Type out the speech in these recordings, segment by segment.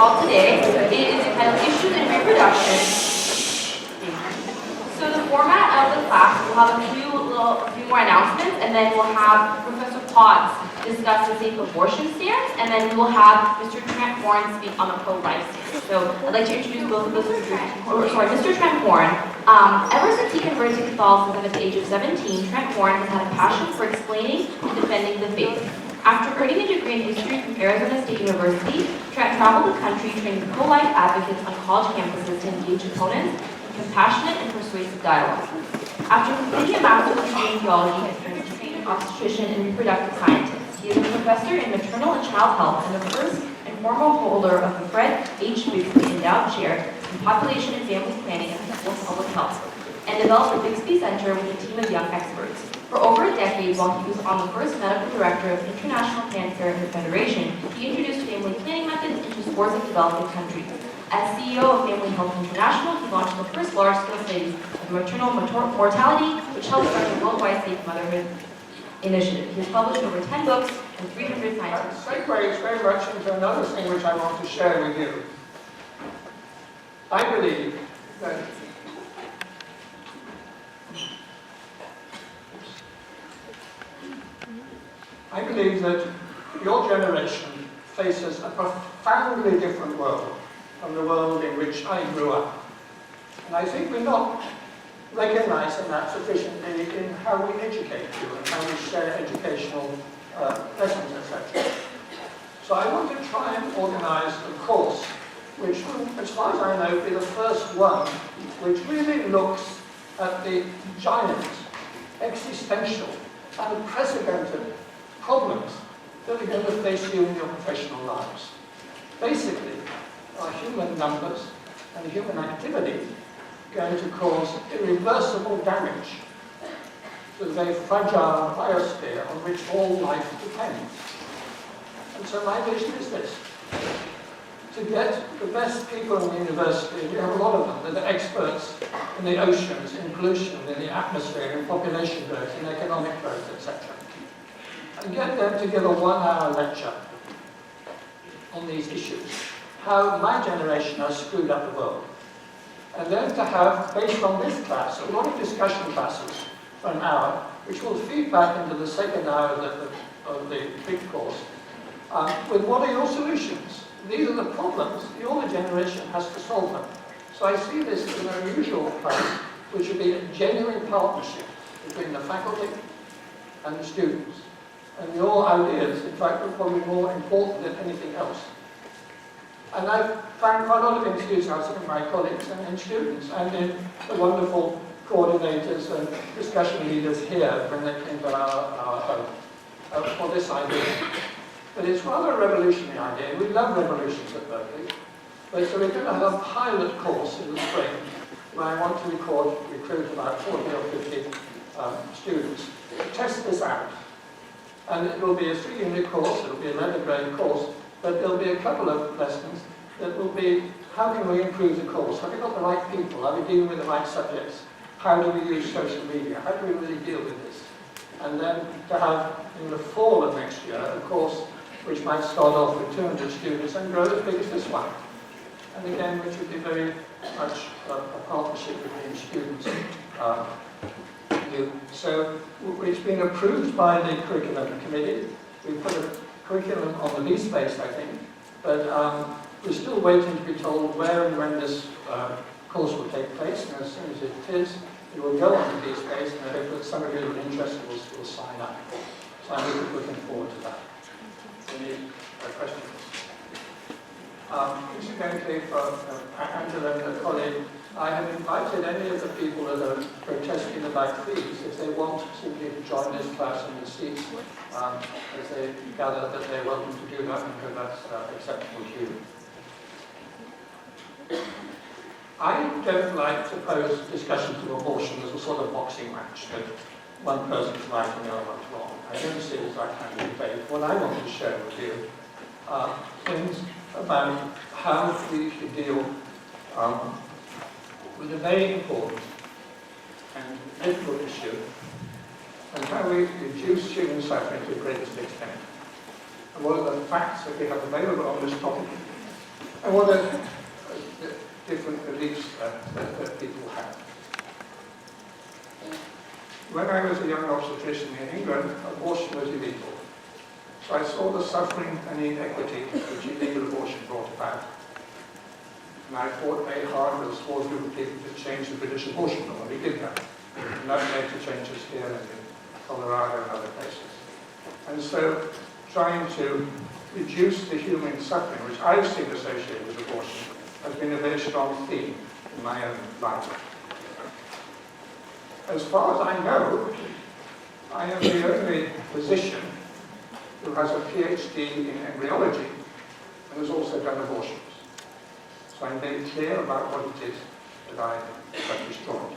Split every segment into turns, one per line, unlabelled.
involved today. It is entitled Issues in Reproduction. So the format of the class, we'll have a few more announcements, and then we'll have Professor Potts discuss the safe abortion stance, and then we will have Mr. Trent Horn speak on the pro-life stance. So I'd like to introduce both of those. Mr. Trent Horn. Ever since he converted to Catholicism at the age of 17, Trent Horn has had a passion for explaining and defending the faith. After earning a degree in history from Arizona State University, Trent traveled the country training pro-life advocates on college campuses to engage opponents in compassionate and persuasive dialogue. After completing a master's degree in theology, he trained an obstetrician and reproductive scientist. He is a professor in maternal and child health and the first and former holder of the Fred H. Bixby Endowed Chair in Population and Family Planning at the School of Public Health, and developed the Bixby Center with a team of young experts. For over a decade, while he was on the first medical director of International Planned Parenthood Federation, he introduced family planning methods into scores of developing countries. As CEO of Family Health International, he launched the first large-scale study of maternal mortality, which helped start the worldwide safe motherhood initiative. He has published over 10 books and 300 scientific
segues very much into another thing which I want to share with you. I believe that your generation faces a profoundly different world from the world in which I grew up. And I think we're not recognizing that sufficiently in how we educate you and how we share educational lessons, etc. So I want to try and organize a course which will, as far as I know, be the first one which really looks at the giant, existential, unprecedented problems that are going to face you in your professional lives. Basically, are human numbers and human activity going to cause irreversible damage to the very fragile biosphere on which all life depends? And so my vision is this: to get the best people in the university, we have a lot of them, that are experts in the oceans, in pollution, in the atmosphere, in population growth, in economic growth, etc. And get them to give a 1-hour lecture on these issues, how my generation has screwed up the world. And then to have, based on this class, a lot of discussion classes for an hour, which will feed back into the second hour of the big course, with what are your solutions? These are the problems. The older generation has to solve them. So I see this as an unusual class, which would be a genuine partnership between the faculty and the students. And your ideas, in fact, are probably more important than anything else. And I've found quite a lot of enthusiasm in my colleagues and in students, and in the wonderful coordinators and discussion leaders here when they came to our home for this idea. But it's rather a revolutionary idea. We love revolutions at Berkeley. But so we're going to have a pilot course in the spring where I want to recruit about 40 or 50 students to test this out. And it will be a 3-unit course, it will be a letter grade course, but there'll be a couple of lessons that will be, how can we improve the course? Have we got the right people? Are we dealing with the right subjects? How do we use social media? How do we really deal with this? And then to have, in the fall of next year, a course which might start off with 200 students and grow as big as this one. And again, which would be very much a partnership between students. So it's been approved by the curriculum committee. We put a curriculum on the B-Space, I think, but we're still waiting to be told where and when this course will take place, and as soon as it is, it will go on the B-Space, and I hope that some of you who are interested will sign up. So I'm really looking forward to that. Any questions? Incidentally, for Angela and her colleague, I have invited any of the people that are protesting about fees, if they want simply to join this class in the seats, as they gather that they're welcome to do that, and hope that's acceptable to you. I don't like to pose discussions of abortion as a sort of boxing match, that one person's right and the other one's wrong. I don't see it as that kind of debate. What I want to share with you are things about how we should deal with a very important and difficult issue, and how we reduce human suffering to the greatest extent. And what are the facts that we have available on this topic? and what are the different beliefs that people have. When I was a young obstetrician in England, abortion was illegal. So I saw the suffering and inequity which illegal abortion brought about. And I fought very hard with a small group of people to change the British abortion law, and we did that. And that led to changes here and in Colorado and other places. And so trying to reduce the human suffering, which I've seen associated with abortion, has been a very strong theme in my own life. As far as I know, I am the only physician who has a PhD in embryology and has also done abortions. So I'm very clear about what it is that I practice on.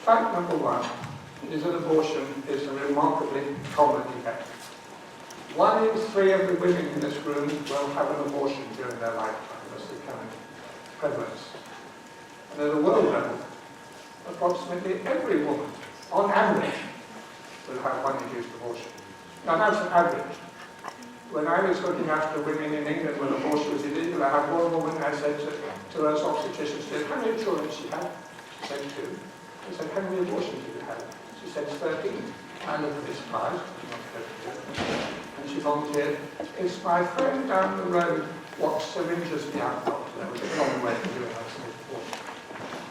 Fact number one is that abortion is a remarkably common event. 1 in 3 of the women in this room will have an abortion during their lifetime. That's the current prevalence. And at a world level, approximately every woman, on average, will have one induced abortion. Now that's an average. When I was looking after women in England when abortion was illegal, I had one woman, I said to her obstetrician, she said, how many children she had? She said 2. I said, how many abortions did you have? She said 13. I looked a bit surprised, and she volunteered, it's my friend down the road what syringes me out of. That was a common way to do it.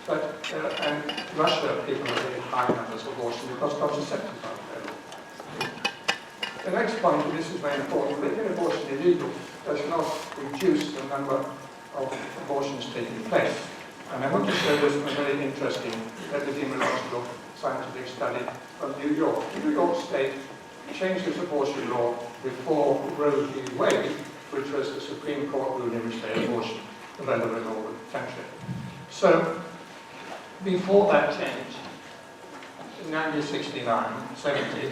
But in Russia, people have very high numbers of abortion because contraceptives aren't available. The next point, and this is very important, making abortion illegal does not reduce the number of abortions taking place. And I want to show this from a very interesting epidemiological scientific study from New York. New York State changed its abortion law before Roe v. Wade, which was the Supreme Court ruling which made abortion available in all the country. So, before that change, in 1969, 70,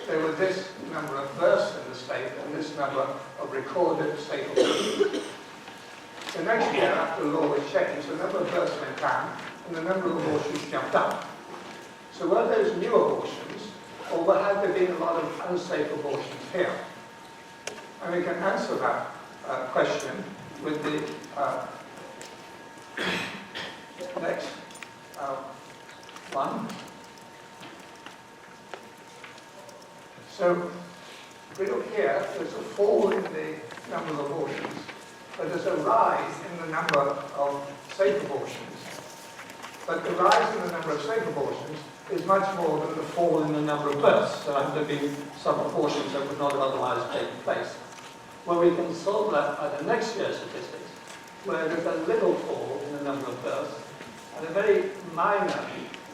there were this number of births in the state and this number of recorded safe abortions. The next year, after the law was changed, the number of births went down and the number of abortions jumped up. So were those new abortions, or had there been a lot of unsafe abortions here? And we can answer that question with the next one. So, if we look here, there's a fall in the number of abortions, but there's a rise in the number of safe abortions. But the rise in the number of safe abortions is much more than the fall in the number of births. So there have been some abortions that would not have otherwise taken place. Well, we can solve that by the next year's statistics, where there's a little fall in the number of births and a very minor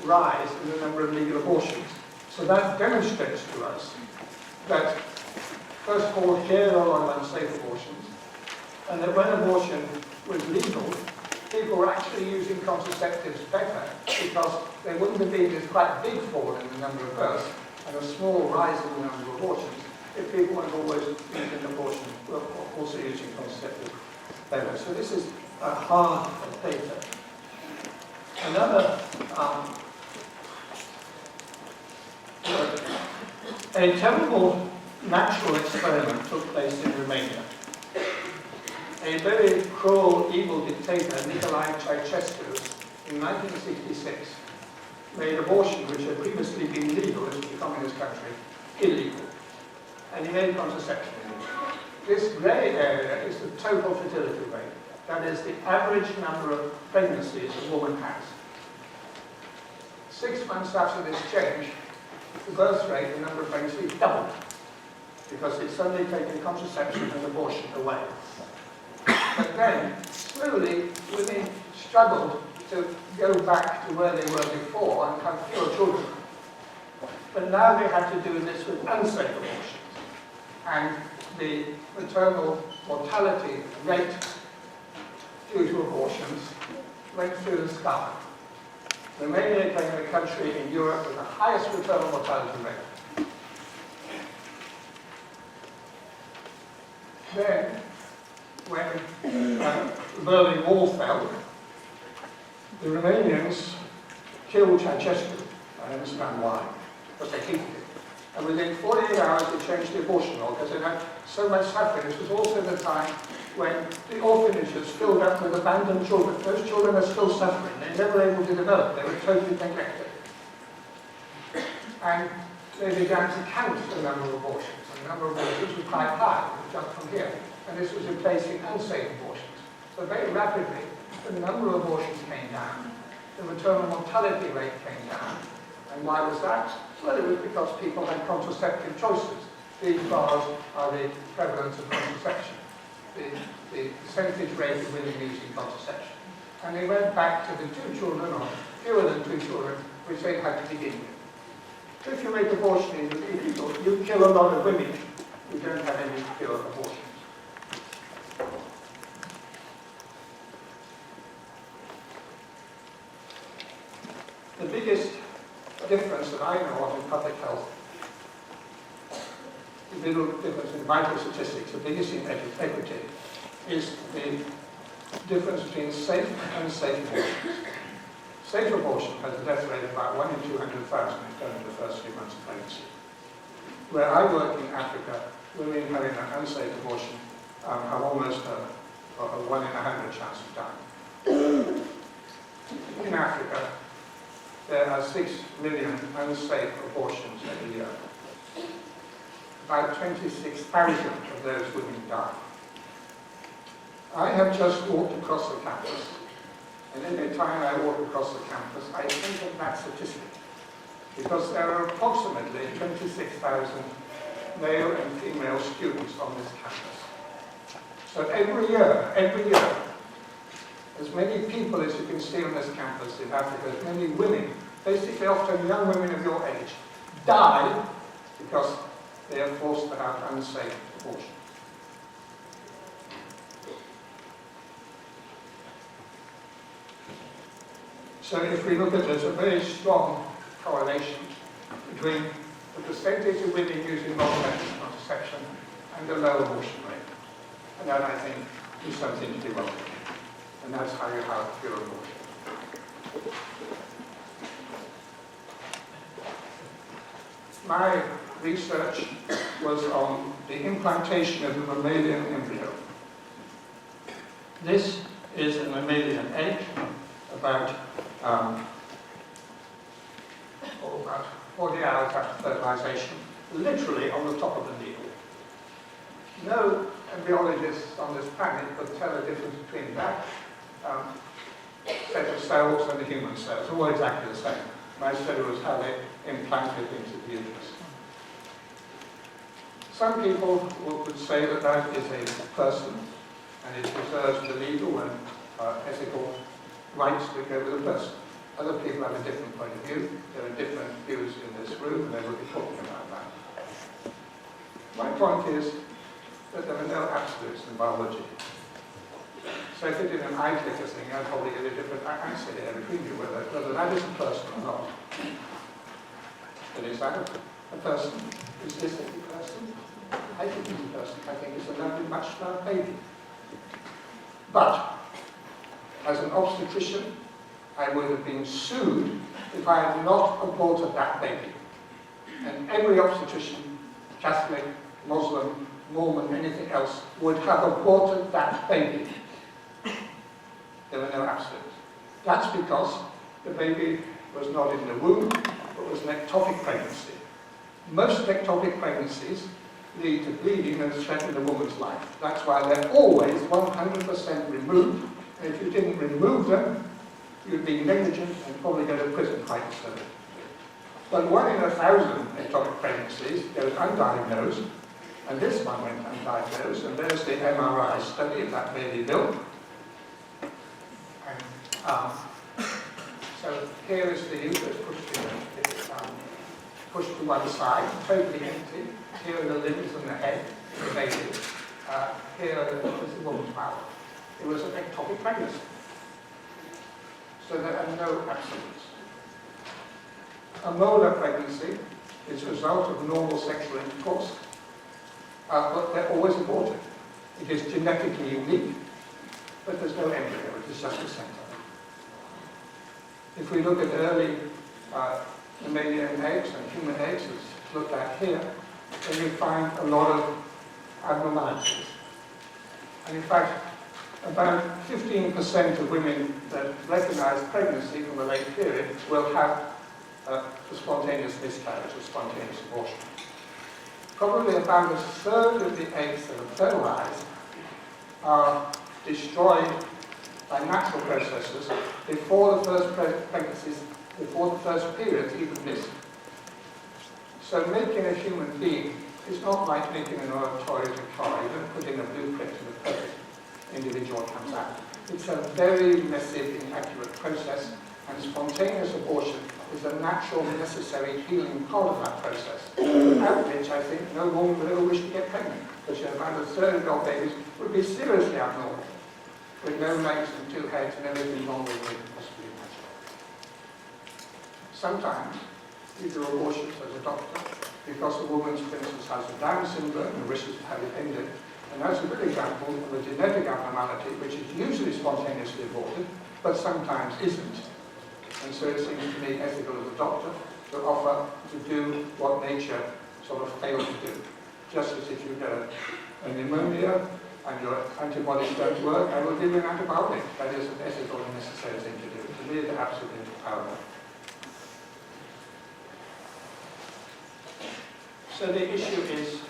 rise in the number of legal abortions. So that demonstrates to us that, first of all, here are a lot of unsafe abortions, and that when abortion was legal, people were actually using contraceptives better because there wouldn't have been this quite big fall in the number of births and a small rise in the number of abortions if people weren't always using abortion, were also using contraceptives better. So this is hard data. Another a terrible natural experiment took place in Romania. A very cruel, evil dictator, Nicolae Ceausescu, in 1966, made abortion, which had previously been legal in the communist country, illegal. And he made contraception illegal. This grey area is the total fertility rate. That is the average number of pregnancies a woman has. 6 months after this change, the birth rate, the number of pregnancies, doubled because it's suddenly taken contraception and abortion away. But then, slowly, women struggled to go back to where they were before and have fewer children. But now they have to do this with unsafe abortions. And the maternal mortality rate due to abortions went through the sky. Romania became the country in Europe with the highest maternal mortality rate. Then, when the Berlin Wall fell, the Romanians killed Ceausescu. I understand why, but they hated it. And within 48 hours, they changed the abortion law because it had so much suffering. This was also the time when the orphanages filled up with abandoned children. Those children are still suffering. They're never able to develop. They were totally neglected. And they began to count the number of abortions. And the number of abortions was quite high. It jumped from here. And this was replacing unsafe abortions. So very rapidly, the number of abortions came down. The maternal mortality rate came down. And why was that? Well, it was because people had contraceptive choices. These bars are the prevalence of contraception, the percentage rate of women using contraception. And they went back to the 2 children, or fewer than 2 children, which they had to begin with. So if you make abortion illegal, you kill a lot of women who don't have any pure abortions. The biggest difference that I know of in public health, the little difference in vital statistics, the biggest in equity, is the difference between safe and unsafe abortions. Safe abortion has a death rate of about 1 in 200,000 in the first 3 months of pregnancy. Where I work in Africa, women having an unsafe abortion have almost a 1 in 100 chance of dying. In Africa, there are 6 million unsafe abortions every year. About 26,000 of those women die. I have just walked across the campus, and every time I walk across the campus, I think of that statistic, because there are approximately 26,000 male and female students on this campus. So every year, as many people as you can see on this campus in Africa, as many women, basically often young women of your age, die because they are forced to have unsafe abortion. So if we look at it, there's a very strong correlation between the percentage of women using non-conventional contraception and the low abortion rate. And that, I think, is something to be welcomed. And that's how you have pure abortion. My research was on the implantation of a mammalian embryo. This is a mammalian egg, about 40 hours after fertilization, literally on the top of the needle. No embryologist on this planet could tell the difference between that set of cells and the human cells. They're all exactly the same. My study was how they implanted into the uterus. Some people would say that that is a person, and it reserves the legal and ethical rights to go with a person. Other people have a different point of view. There are different views in this room, and they will be talking about that. My point is that there are no absolutes in biology. So if you did an eye clicker thing, I'd probably get a different answer here between you, whether that is a person or not. But is that a person? Is this a person? I think it's a person. I think it's a lovely, much-loved baby. But, as an obstetrician, I would have been sued if I had not aborted that baby. And every obstetrician, Catholic, Muslim, Mormon, anything else, would have aborted that baby. There were no absolutes. That's because the baby was not in the womb, but was an ectopic pregnancy. Most ectopic pregnancies lead to bleeding and threaten the woman's life. That's why they're always 100% removed. And if you didn't remove them, you'd be negligent and probably go to prison quite soon. But 1 in 1,000 ectopic pregnancies goes undiagnosed, and this one went undiagnosed, and there's the MRI study of that baby built. And, so here is the uterus pushed to one side, totally empty. Here are the limbs and the head of the baby. Here is the woman's mouth. It was an ectopic pregnancy. So there are no absolutes. A molar pregnancy is a result of normal sexual intercourse, but they're always aborted. It is genetically unique, but there's no embryo, it is just a center. If we look at early mammalian eggs and human eggs, as looked at here, then you find a lot of abnormalities. And in fact, about 15% of women that recognize pregnancy from a late period will have a spontaneous miscarriage or spontaneous abortion. Probably about a third of the eggs that are fertilized are destroyed by natural processes before the first pregnancies, before the first periods even miss. So making a human being is not like making an oratory car. You don't put in a blueprint and the perfect individual comes out. It's a very messy, inaccurate process, and spontaneous abortion is a natural, necessary, healing part of that process, without which I think no woman would ever wish to get pregnant, because about a third of our babies would be seriously abnormal, with no legs and two heads and everything wrong with it possibly imagine. Sometimes you do abortions as a doctor because a woman, for instance, has a Down syndrome and wishes to have it ended. And that's a good example of a genetic abnormality which is usually spontaneously aborted, but sometimes isn't. And so it seems to me ethical as a doctor to offer to do what nature sort of failed to do. Just as if you get a pneumonia and your antibodies don't work, I will give you an antibiotic. That is an ethical and necessary thing to do. To me, it's absolutely powerful. So the issue is,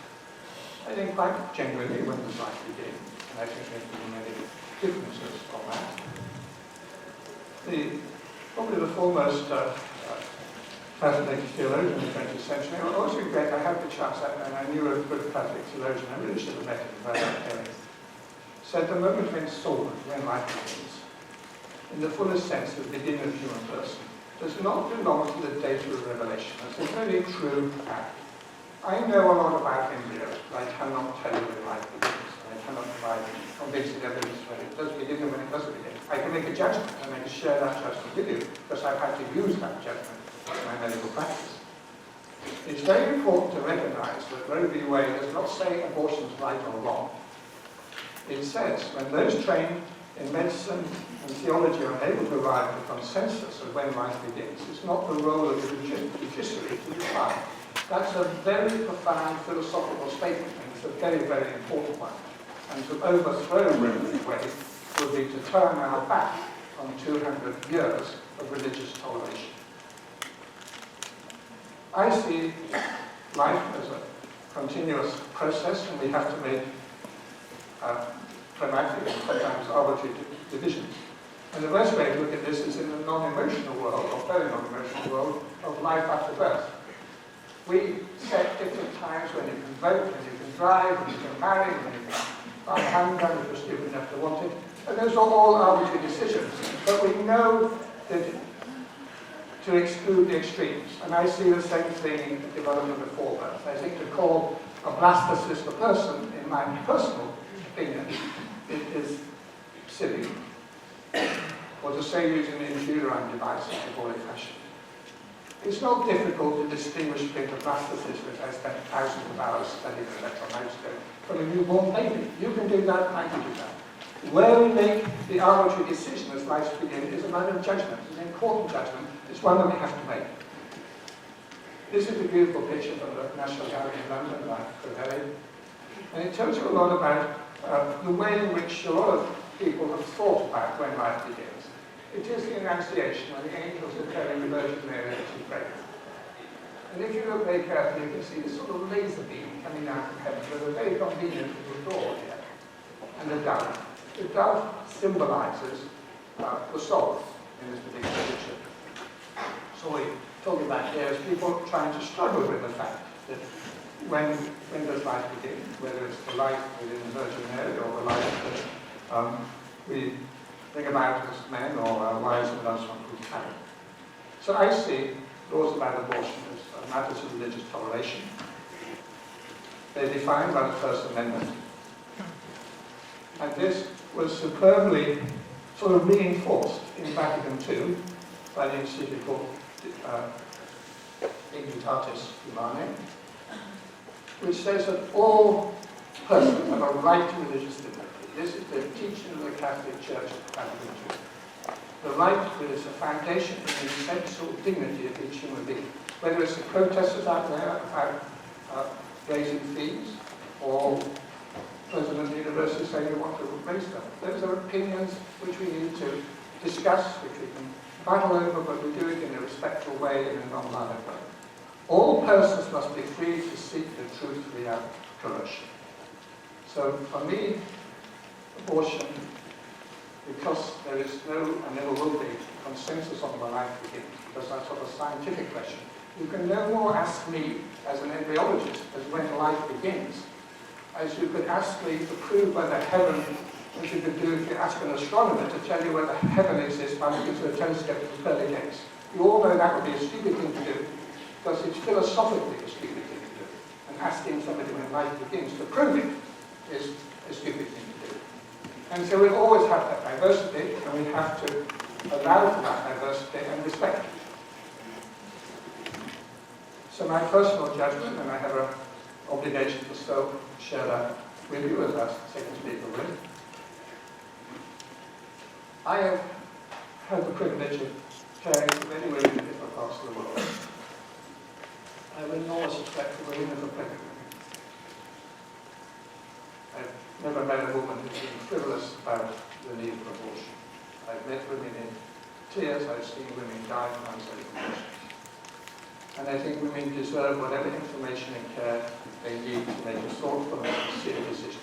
I think, quite genuinely, when does life begin? And I think there can be many differences on that. Probably the foremost Catholic theologian in the 20th century, I always regret I had the chance, and I knew a good Catholic theologian, I really should have met him by that hearing, said the moment when soul, when life begins, in the fullest sense of the beginning of the human person, does not belong to the date of revelation. That's a very true fact. I know a lot about embryos, but I cannot tell you when life begins. I cannot provide convincing evidence when it does begin and when it doesn't begin. I can make a judgment, and I can share that judgment with you, because I've had to use that judgment in my medical practice. It's very important to recognize that Roe v. Wade does not say abortion is right or wrong. It says when those trained in medicine and theology are able to arrive at a consensus of when life begins, it's not the role of the judiciary to decide. That's a very profound philosophical statement, and it's a very, very important one. And to overthrow Roe v. Wade would be to turn our back on 200 years of religious toleration. I see life as a continuous process, and we have to make dramatic and sometimes arbitrary divisions. And the best way to look at this is in the non-emotional world, or very non-emotional world, of life after birth. We set different times when you can vote, when you can drive, when you can marry, when you can buy a handgun if you're stupid enough to want it. And those are all arbitrary decisions. But we know that to exclude the extremes. And I see the same thing in the development before birth. I think to call a blastocyst a person, in my personal opinion, it is silly. Or to say using an in-uterine device, to call it fashion. It's not difficult to distinguish between the blastocyst, which I spent thousands of hours studying an electron microscope, from a newborn baby. You can do that, and I can do that. Where we make the arbitrary decision as life begins is a matter of judgment. It's an important judgment. It's one that we have to make. This is a beautiful picture from the National Gallery in London by Covelli. And it tells you a lot about the way in which a lot of people have thought about when life begins. It is the Annunciation, when the angels are telling the Virgin Mary that she's pregnant. And if you look very carefully, you can see this sort of laser beam coming down from heaven with a very convenient little door here, and a dove. The dove symbolizes the soul in this particular picture. So we're talking about here is people trying to struggle with the fact that when does life begin, whether it's the life within the Virgin Mary or the life that we think about as men or our wives and husbands who carry. So I see laws about abortion as matters of religious toleration. They're defined by the First Amendment. And this was superbly sort of reinforced in Vatican II by the encyclical Dignitatis Humanae, which says that all persons have a right to religious liberty. This is the teaching of the Catholic Church of Vatican II. The right is the foundation of the essential dignity of each human being. Whether it's the protesters out there about raising fees, or President of the University saying we want to raise them. Those are opinions which we need to discuss, which we can battle over, but we do it in a respectful way and in a non-violent way. All persons must be free to seek the truth without coercion. So for me, abortion, because there is no and never will be consensus on when life begins, because that's sort of a scientific question. You can no more ask me as an embryologist as when life begins, as you could ask me to prove whether heaven, as you could do if you ask an astronomer to tell you whether heaven exists by looking through a telescope for 30 days. You all know that would be a stupid thing to do, because it's philosophically a stupid thing to do. And asking somebody when life begins to prove it is a stupid thing to do. And so we always have that diversity, and we have to allow for that diversity and respect it. So my personal judgment, and I have an obligation to still share that with you as our second speaker will. I have had the privilege of caring for many women in different parts of the world. I have enormous respect for women who are pregnant women. I've never met a woman who's been frivolous about the need for abortion. I've met women in tears, I've seen women die from unsafe abortions. And I think women deserve whatever information and care they need to make a thoughtful and sincere decision.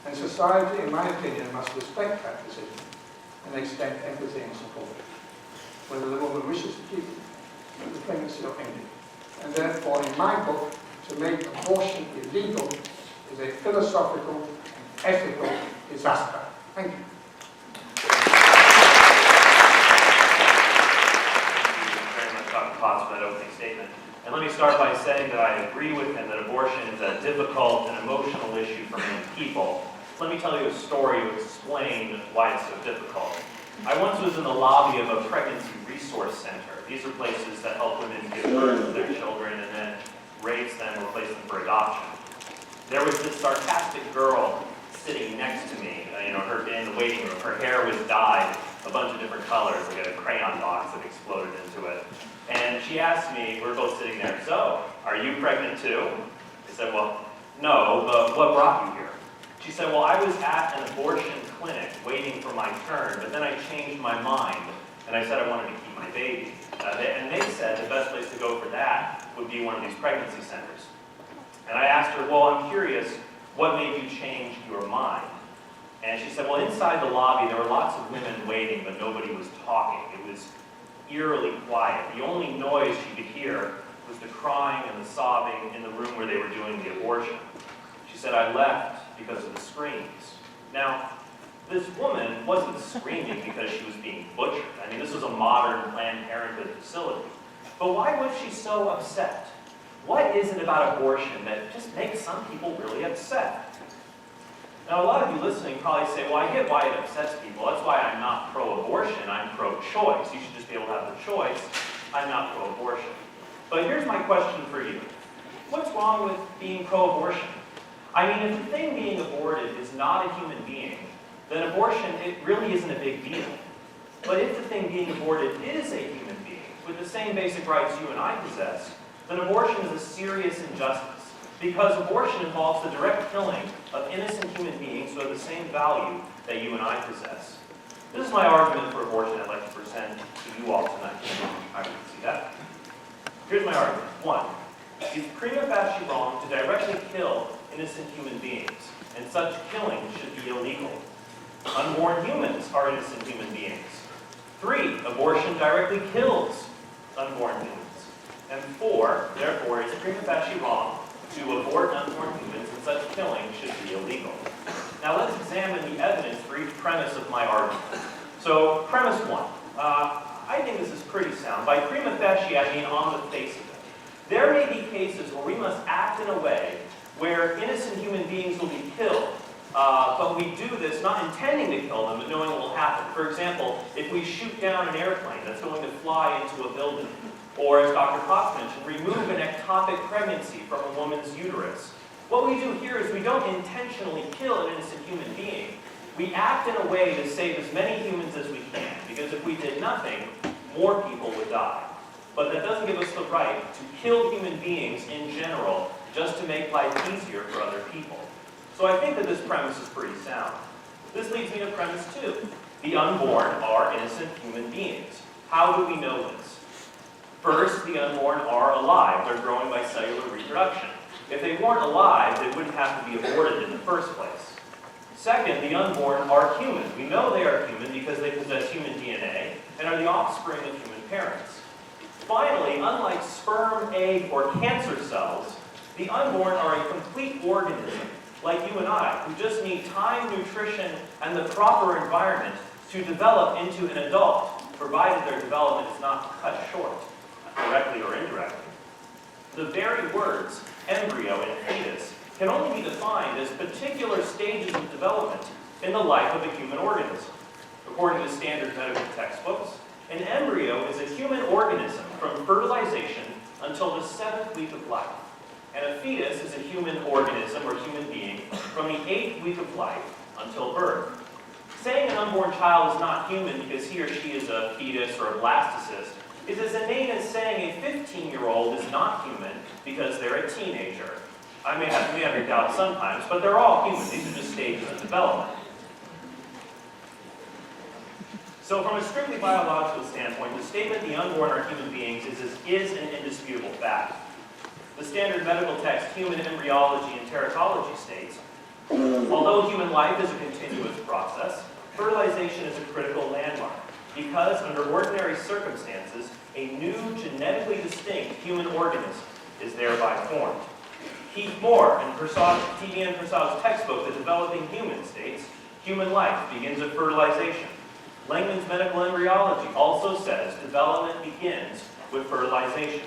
And society, in my opinion, must respect that decision and extend empathy and support, whether the woman wishes to keep the pregnancy or end it. And therefore, in my book, to make abortion illegal is a philosophical and ethical disaster. Thank you.
For that opening statement. And let me start by saying that I agree with him that abortion is a difficult and emotional issue for many people. Let me tell you a story to explain why it's so difficult. I once was in the lobby of a pregnancy resource center. These are places that help women give birth to their children and then raise them or place them for adoption. There was this sarcastic girl sitting next to me, her in the waiting room. Her hair was dyed a bunch of different colors, like a crayon box that exploded into it. And she asked me, we were both sitting there, so, are you pregnant too? I said, well, no, but what brought you here? She said, well, I was at an abortion clinic waiting for my turn, but then I changed my mind, and I said I wanted to keep my baby. And they said the best place to go for that would be one of these pregnancy centers. And I asked her, well, I'm curious, what made you change your mind? And she said, well, inside the lobby, there were lots of women waiting, but nobody was talking. It was eerily quiet. The only noise she could hear was the crying and the sobbing in the room where they were doing the abortion. She said, I left because of the screams. Now, this woman wasn't screaming because she was being butchered. I mean, this was a modern Planned Parenthood facility. But why was she so upset? What is it about abortion that just makes some people really upset? Now, a lot of you listening probably say, well, I get why it upsets people. That's why I'm not pro-abortion, I'm pro-choice. You should just be able to have the choice. I'm not pro-abortion. But here's my question for you. What's wrong with being pro-abortion? I mean, if the thing being aborted is not a human being, then abortion, it really isn't a big deal. But if the thing being aborted is a human being, with the same basic rights you and I possess, then abortion is a serious injustice. Because abortion involves the direct killing of innocent human beings who have the same value that you and I possess. This is my argument for abortion I'd like to present to you all tonight. I can see that. Here's my argument. 1. It's prima facie wrong to directly kill innocent human beings, and such killing should be illegal. Unborn humans are innocent human beings. 3. Abortion directly kills unborn humans. And 4. Therefore, it's prima facie wrong to abort unborn humans, and such killing should be illegal. Now let's examine the evidence for each premise of my argument. So, premise 1. I think this is pretty sound. By prima facie, I mean on the face of it. There may be cases where we must act in a way where innocent human beings will be killed, but we do this not intending to kill them, but knowing what will happen. For example, if we shoot down an airplane that's going to fly into a building, or, as Dr. Cox mentioned, remove an ectopic pregnancy from a woman's uterus. What we do here is we don't intentionally kill an innocent human being. We act in a way to save as many humans as we can, because if we did nothing, more people would die. but that doesn't give us the right to kill human beings in general just to make life easier for other people. So I think that this premise is pretty sound. This leads me to premise 2. The unborn are innocent human beings. How do we know this? First, the unborn are alive. They're growing by cellular reproduction. If they weren't alive, they wouldn't have to be aborted in the first place. Second, the unborn are human. We know they are human because they possess human DNA and are the offspring of human parents. Finally, unlike sperm, egg, or cancer cells, the unborn are a complete organism, like you and I, who just need time, nutrition, and the proper environment to develop into an adult, provided their development is not cut short, directly or indirectly. The very words embryo and fetus can only be defined as particular stages of development in the life of a human organism. According to standard medical textbooks, an embryo is a human organism from fertilization until the 7th week of life, and a fetus is a human organism or human being from the 8th week of life until birth. Saying an unborn child is not human because he or she is a fetus or a blastocyst is as inane as saying a 15-year-old is not human because they're a teenager. I may have your doubts sometimes, but they're all human. These are just stages of development. So from a strictly biological standpoint, the statement the unborn are human beings is an indisputable fact. The standard medical text, Human Embryology and Teratology, states, although human life is a continuous process, fertilization is a critical landmark because under ordinary circumstances, a new genetically distinct human organism is thereby formed. Keith Moore in T.V.N. Persaud's textbook, The Developing Human, states, human life begins at fertilization. Langman's Medical Embryology also says development begins with fertilization.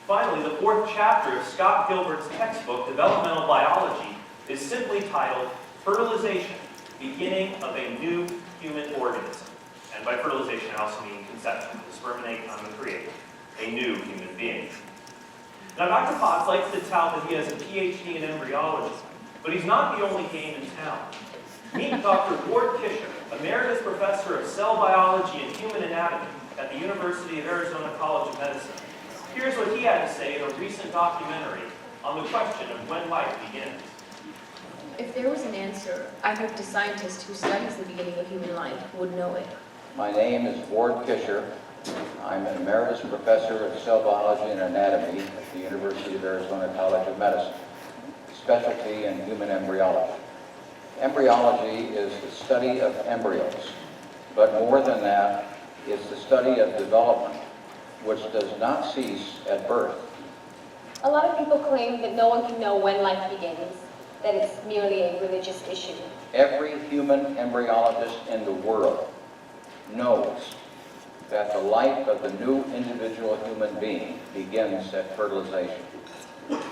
Finally, the 4th chapter of Scott Gilbert's textbook, Developmental Biology, is simply titled Fertilization, Beginning of a New Human Organism. And by fertilization, I also mean conception. The sperm and egg come to create a new human being. Now, Dr. Potts likes to tout that he has a PhD in embryology, but he's not the only game in town. Meet Dr. Ward Kisher, Emeritus Professor of Cell Biology and Human Anatomy at the University of Arizona College of Medicine. Here's what he had to say in a recent documentary on the question of when life begins.
If there was an answer, I hope the scientist who studies the beginning of human life would know it.
My name is Ward Kisher. I'm an Emeritus Professor of Cell Biology and Anatomy at the University of Arizona College of Medicine, specialty in human embryology. Embryology is the study of embryos, but more than that, it's the study of development, which does not cease at birth.
A lot of people claim that no one can know when life begins, that it's merely a religious issue.
Every human embryologist in the world knows that the life of the new individual human being begins at fertilization.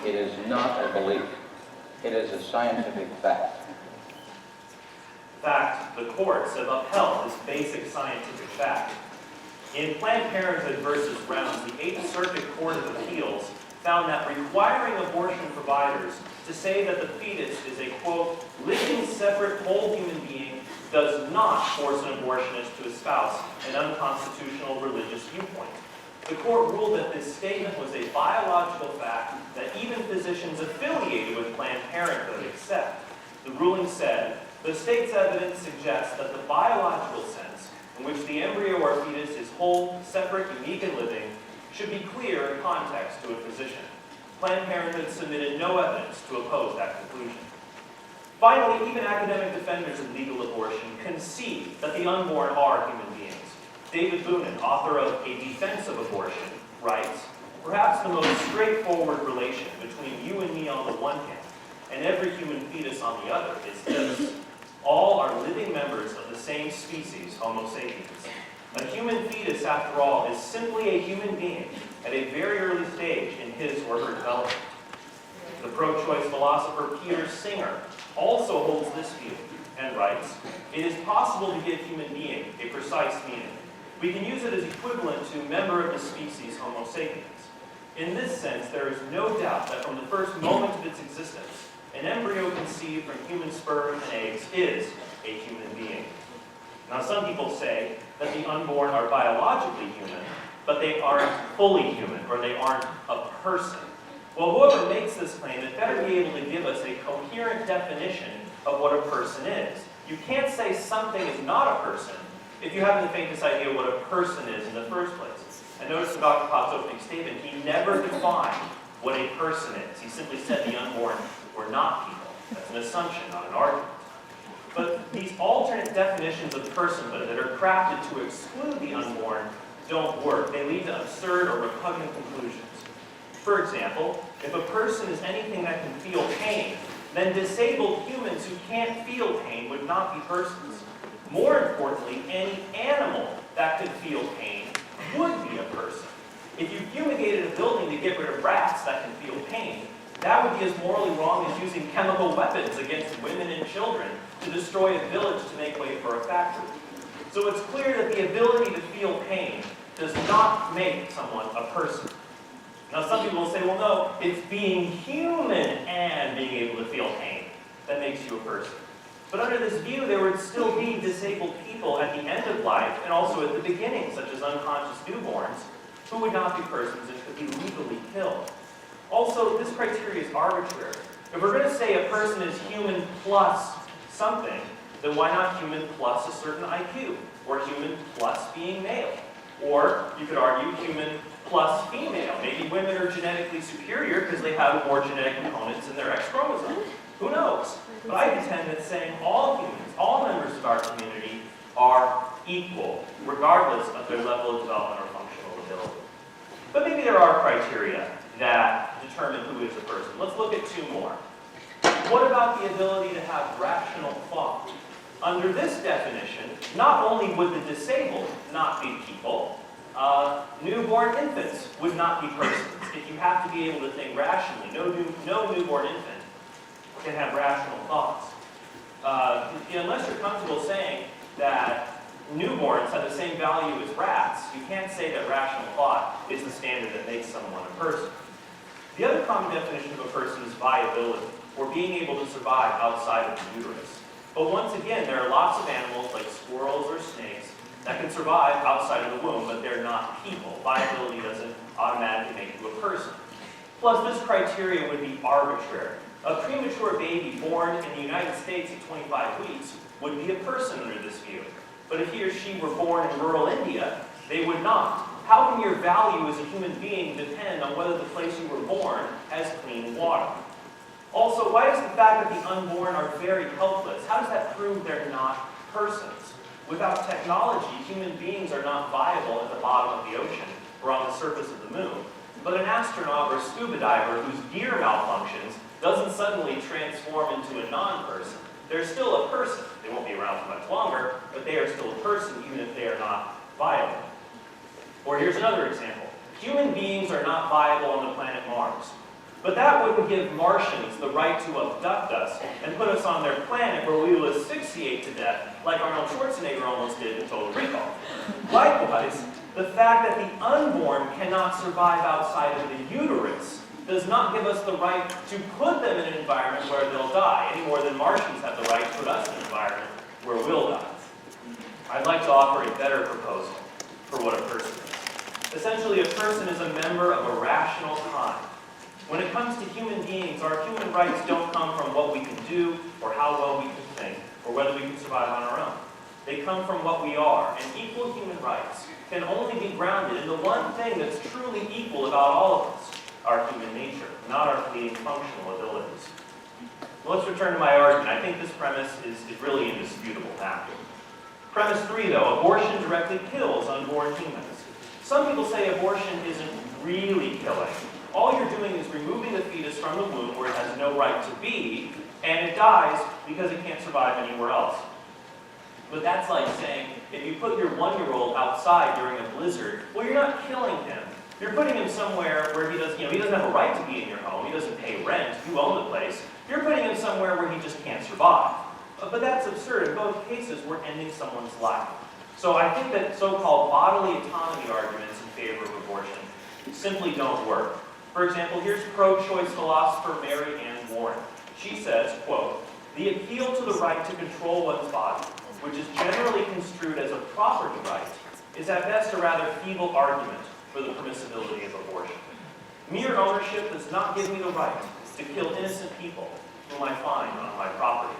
It is not a belief. It is a scientific fact.
In fact, the courts have upheld this basic scientific fact. In Planned Parenthood versus Rounds, the 8th Circuit Court of Appeals found that requiring abortion providers to say that the fetus is a, quote, living, separate, whole human being does not force an abortionist to espouse an unconstitutional religious viewpoint. The court ruled that this statement was a biological fact that even physicians affiliated with Planned Parenthood accept. The ruling said, the state's evidence suggests that the biological sense in which the embryo or fetus is whole, separate, unique, and living should be clear in context to a physician. Planned Parenthood submitted no evidence to oppose that conclusion. Finally, even academic defenders of legal abortion concede that the unborn are human beings. David Boonin, author of A Defense of Abortion, writes, perhaps the most straightforward relation between you and me on the one hand and every human fetus on the other is this. All are living members of the same species, Homo sapiens. A human fetus, after all, is simply a human being at a very early stage in his or her development. The pro-choice philosopher Peter Singer also holds this view and writes, it is possible to give human being a precise meaning. We can use it as equivalent to member of the species Homo sapiens. In this sense, there is no doubt that from the first moment of its existence, an embryo conceived from human sperm and eggs is a human being. Now, some people say that the unborn are biologically human, but they aren't fully human, or they aren't a person. Well, whoever makes this claim had better be able to give us a coherent definition of what a person is. You can't say something is not a person if you haven't the faintest idea what a person is in the first place. And notice in Dr. Pott's opening statement, he never defined what a person is. He simply said the unborn were not people. That's an assumption, not an argument. But these alternate definitions of personhood that are crafted to exclude the unborn don't work. They lead to absurd or repugnant conclusions. For example, if a person is anything that can feel pain, then disabled humans who can't feel pain would not be persons. More importantly, any animal that could feel pain would be a person. If you fumigated a building to get rid of rats that can feel pain, that would be as morally wrong as using chemical weapons against women and children to destroy a village to make way for a factory. So it's clear that the ability to feel pain does not make someone a person. Now some people will say, well no, it's being human and being able to feel pain that makes you a person. But under this view, there would still be disabled people at the end of life and also at the beginning, such as unconscious newborns, who would not be persons and could be legally killed. Also, this criteria is arbitrary. If we're going to say a person is human plus something, then why not human plus a certain IQ? Or human plus being male? Or, you could argue, human plus female. Maybe women are genetically superior because they have more genetic components in their X chromosome. Who knows? But I contend that saying all humans, all members of our community, are equal, regardless of their level of development or functional ability. But maybe there are criteria that determine who is a person. Let's look at two more. What about the ability to have rational thought? Under this definition, not only would the disabled not be people, newborn infants would not be persons. If you have to be able to think rationally, no newborn infant can have rational thoughts. Unless you're comfortable saying that newborns have the same value as rats, you can't say that rational thought is the standard that makes someone a person. The other common definition of a person is viability, or being able to survive outside of the uterus. But once again, there are lots of animals like squirrels or snakes that can survive outside of the womb, but they're not people. Viability doesn't automatically make you a person. Plus, this criteria would be arbitrary. A premature baby born in the United States at 25 weeks would be a person under this view. But if he or she were born in rural India, they would not. How can your value as a human being depend on whether the place you were born has clean water? Also, why is the fact that the unborn are very helpless? How does that prove they're not persons? Without technology, human beings are not viable at the bottom of the ocean or on the surface of the moon. But an astronaut or scuba diver whose gear malfunctions doesn't suddenly transform into a non-person. They're still a person. They won't be around for much longer, but they are still a person even if they are not viable. Or here's another example. Human beings are not viable on the planet Mars. But that wouldn't give Martians the right to abduct us and put us on their planet where we will asphyxiate to death like Arnold Schwarzenegger almost did in Total Recall. Likewise, the fact that the unborn cannot survive outside of the uterus does not give us the right to put them in an environment where they'll die, any more than Martians have the right to put us in an environment where we'll die. I'd like to offer a better proposal for what a person is. Essentially, a person is a member of a rational kind. When it comes to human beings, our human rights don't come from what we can do or how well we can think or whether we can survive on our own. They come from what we are, and equal human rights can only be grounded in the one thing that's truly equal about all of us, our human nature, not our fleeting functional abilities. Well, let's return to my argument. I think this premise is really indisputable now. Premise 3, though, abortion directly kills unborn humans. Some people say abortion isn't really killing. All you're doing is removing the fetus from the womb where it has no right to be, and it dies because it can't survive anywhere else. But that's like saying, if you put your 1-year-old outside during a blizzard, well, you're not killing him. You're putting him somewhere where he doesn't have a right to be in your home. He doesn't pay rent. You own the place. You're putting him somewhere where he just can't survive. But that's absurd. In both cases, we're ending someone's life. So I think that so-called bodily autonomy arguments in favor of abortion simply don't work. For example, here's pro-choice philosopher Mary Ann Warren. She says, quote, "The appeal to the right to control one's body, which is generally construed as a property right, is at best a rather feeble argument, for the permissibility of abortion. Mere ownership does not give me the right to kill innocent people whom I find on my property.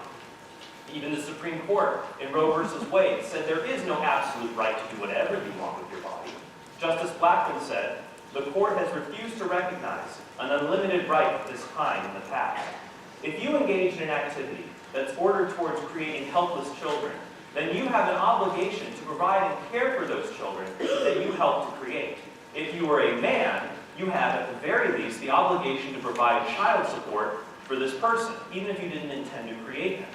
Even the Supreme Court in Roe v. Wade said there is no absolute right to do whatever you want with your body. Justice Blackmun said, the court has refused to recognize an unlimited right of this kind in the past. If you engage in an activity that's ordered towards creating helpless children, then you have an obligation to provide and care for those children that you helped to create. If you are a man, you have, at the very least, the obligation to provide child support for this person, even if you didn't intend to create them.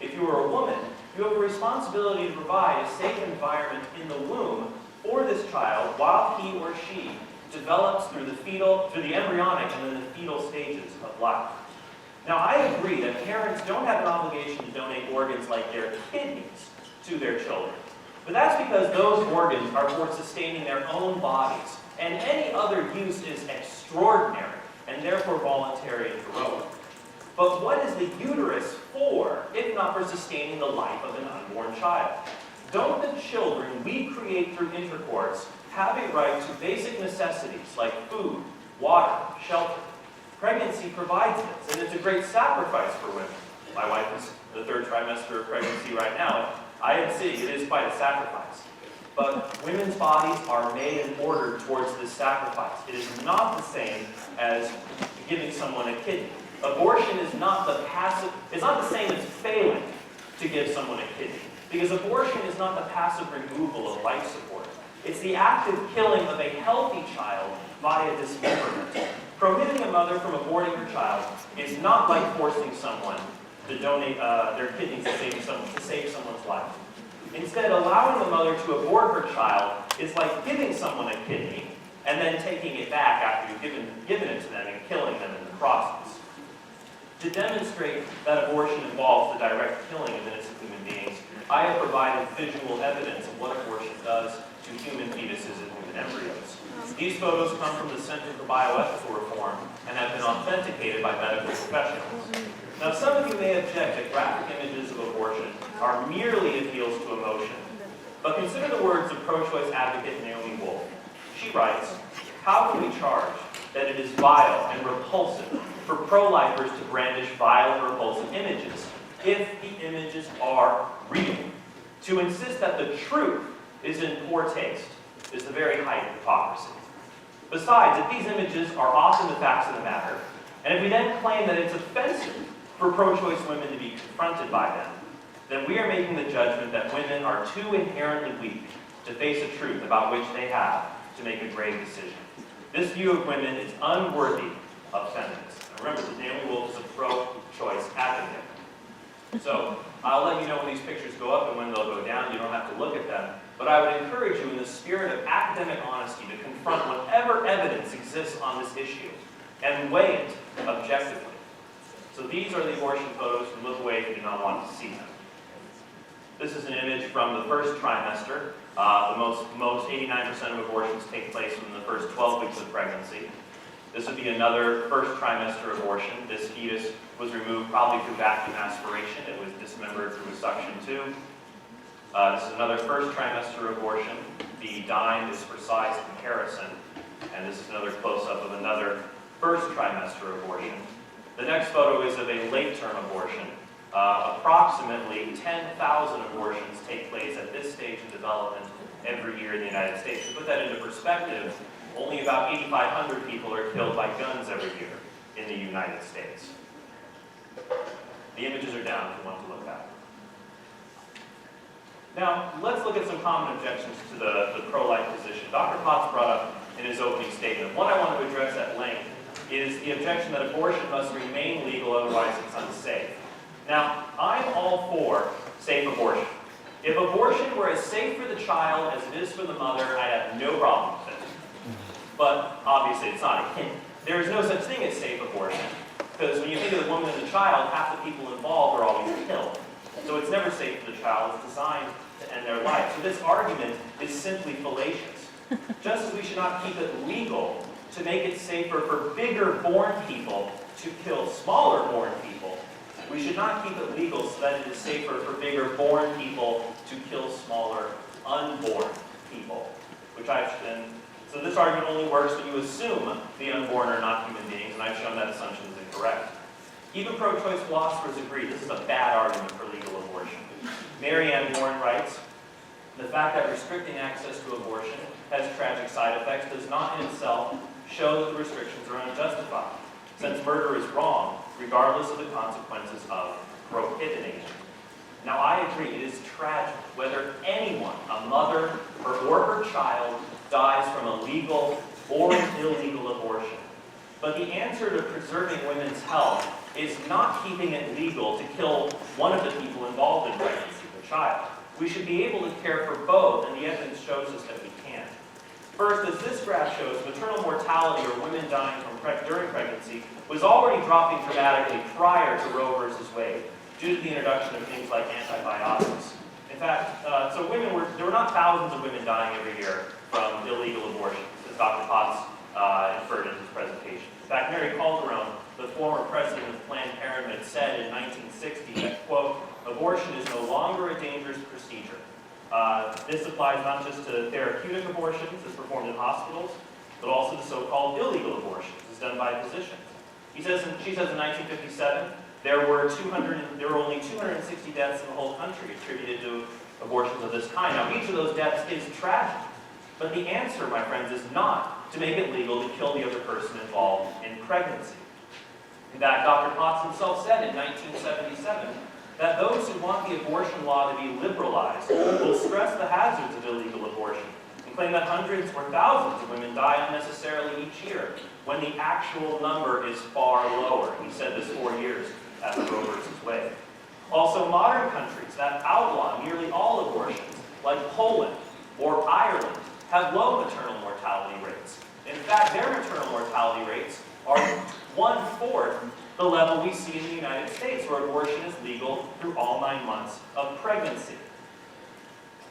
If you are a woman, you have a responsibility to provide a safe environment in the womb for this child while he or she develops through the embryonic and then the fetal stages of life. Now, I agree that parents don't have an obligation to donate organs like their kidneys to their children. But that's because those organs are for sustaining their own bodies, and any other use is extraordinary and therefore voluntary and heroic. But what is the uterus for, if not for sustaining the life of an unborn child? Don't the children we create through intercourse have a right to basic necessities like food, water, shelter? Pregnancy provides this, and it's a great sacrifice for women. My wife is in the 3rd trimester of pregnancy right now. I am seeing it is quite a sacrifice. But women's bodies are made and ordered towards this sacrifice. It is not the same as giving someone a kidney. Abortion is not it's not the same as failing to give someone a kidney. Because abortion is not the passive removal of life support. It's the active killing of a healthy child via dismemberment. Prohibiting a mother from aborting her child is not like forcing someone to donate their kidneys to save someone's life. Instead, allowing the mother to abort her child is like giving someone a kidney and then taking it back after you've given it to them and killing them in the process. To demonstrate that abortion involves the direct killing of innocent human beings, I have provided visual evidence of what abortion does to human fetuses and human embryos. These photos come from the Center for Bioethical Reform and have been authenticated by medical professionals. Now, some of you may object that graphic images of abortion are merely appeals to emotion, but consider the words of pro-choice advocate Naomi Wolf. She writes, "How can we charge that it is vile and repulsive for pro-lifers to brandish vile and repulsive images if the images are real? To insist that the truth is in poor taste is the very height of hypocrisy. Besides, if these images are often the facts of the matter, and if we then claim that it's offensive for pro-choice women to be confronted by them, then we are making the judgment that women are too inherently weak to face a truth about which they have to make a grave decision. This view of women is unworthy of feminists." Remember that Naomi Wolf is a pro-choice advocate. So I'll let you know when these pictures go up and when they'll go down. You don't have to look at them. But I would encourage you in the spirit of academic honesty to confront whatever evidence exists on this issue and weigh it objectively. So these are the abortion photos. You look away if you do not want to see them. This is an image from the 1st trimester. Most 89% of abortions take place within the first 12 weeks of pregnancy. This would be another 1st trimester abortion. This fetus was removed probably through vacuum aspiration. It was dismembered through a suction tube. This is another 1st trimester abortion. The dime is for size comparison. And this is another close-up of another 1st trimester abortion. The next photo is of a late-term abortion. Approximately 10,000 abortions take place at this stage of development every year in the United States. To put that into perspective, only about 8,500 people are killed by guns every year in the United States. The images are down if you want to look at them. Now, let's look at some common objections to the pro-life position. Dr. Potts brought up in his opening statement. One I want to address at length is the objection that abortion must remain legal, otherwise it's unsafe. Now, I'm all for safe abortion. If abortion were as safe for the child as it is for the mother, I'd have no problem with it. But obviously it's not. There is no such thing as safe abortion, because when you think of the woman and the child, half the people involved are always killed. So it's never safe for the child. It's designed to end their life. So this argument is simply fallacious. Just as we should not keep it legal to make it safer for bigger born people to kill smaller born people, we should not keep it legal so that it is safer for bigger born people to kill smaller unborn people. So this this argument only works when you assume the unborn are not human beings, and I've shown that assumption is incorrect. Even pro-choice philosophers agree this is a bad argument for legal abortion. Mary Ann Warren writes, "The fact that restricting access to abortion has tragic side effects does not in itself show that the restrictions are unjustified, since murder is wrong, regardless of the consequences of prohibiting it." Now, I agree, it is tragic whether anyone, a mother or her child, dies from a legal or an illegal abortion. But the answer to preserving women's health is not keeping it legal to kill one of the people involved in pregnancy, the child. We should be able to care for both, and the evidence shows us that we can. First, as this graph shows, maternal mortality, or women dying during pregnancy, was already dropping dramatically prior to Roe versus Wade, due to the introduction of things like antibiotics. In fact, there were not thousands of women dying every year from illegal abortions, as Dr. Potts inferred in his presentation. In fact, Mary Calderon, the former president of Planned Parenthood, said in 1960 that, quote, "Abortion is no longer a dangerous procedure." This applies not just to therapeutic abortions as performed in hospitals, but also to so-called illegal abortions as done by physicians. She says in 1957, there were only 260 deaths in the whole country attributed to abortions of this kind. Now, each of those deaths is tragic, but the answer, my friends, is not to make it legal to kill the other person involved in pregnancy. In fact, Dr. Potts himself said in 1977 that those who want the abortion law to be liberalized will stress the hazards of illegal abortion and claim that hundreds or thousands of women die unnecessarily each year, when the actual number is far lower. He said this 4 years after Roe versus Wade. Also, modern countries that outlaw nearly all abortions, like Poland or Ireland, have low maternal mortality rates. In fact, their maternal mortality rates are 1/4 the level we see in the United States, where abortion is legal through all 9 months of pregnancy.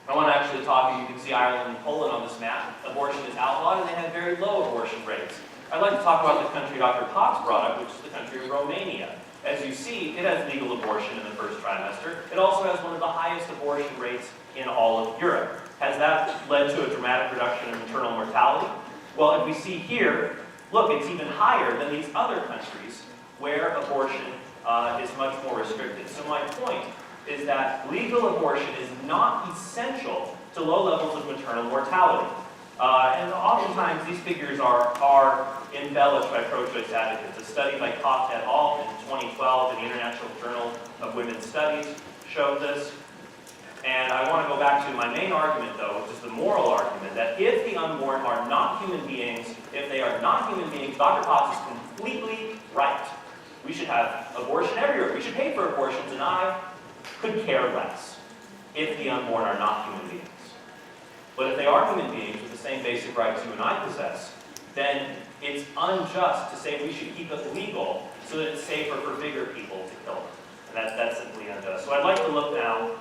I want to actually talk, you can see Ireland and Poland on this map. Abortion is outlawed, and they have very low abortion rates. I'd like to talk about the country Dr. Potts brought up, which is the country of Romania. As you see, it has legal abortion in the first trimester. It also has one of the highest abortion rates in all of Europe. Has that led to a dramatic reduction in maternal mortality? Well, if we see here, look, it's even higher than these other countries where abortion is much more restricted. So my point is that legal abortion is not essential to low levels of maternal mortality. And oftentimes these figures are embellished by pro-choice advocates. A study by Koch et al. In 2012 in the International Journal of Women's Studies showed this. And I want to go back to my main argument, though, which is the moral argument, that if the unborn are not human beings, Dr. Potts is completely right. We should have abortion everywhere. We should pay for abortions, and I could care less if the unborn are not human beings. But if they are human beings with the same basic rights you and I possess, then it's unjust to say we should keep it legal so that it's safer for bigger people to kill them. And that's simply unjust. So I'd like to look now,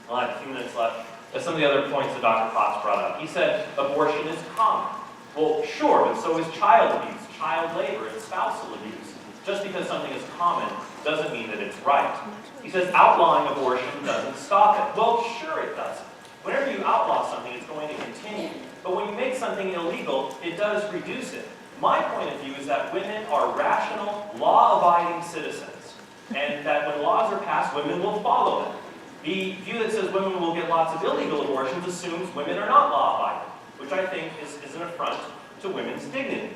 I'll have a few minutes left, at some of the other points that Dr. Potts brought up. He said abortion is common. Well, sure, but so is child abuse, child labor, and spousal abuse. Just because something is common doesn't mean that it's right. He says outlawing abortion doesn't stop it. Well, sure it doesn't. Whenever you outlaw something, it's going to continue. But when you make something illegal, it does reduce it. My point of view is that women are rational, law-abiding citizens, and that when laws are passed, women will follow them. The view that says women will get lots of illegal abortions assumes women are not law-abiding, which I think is an affront to women's dignity.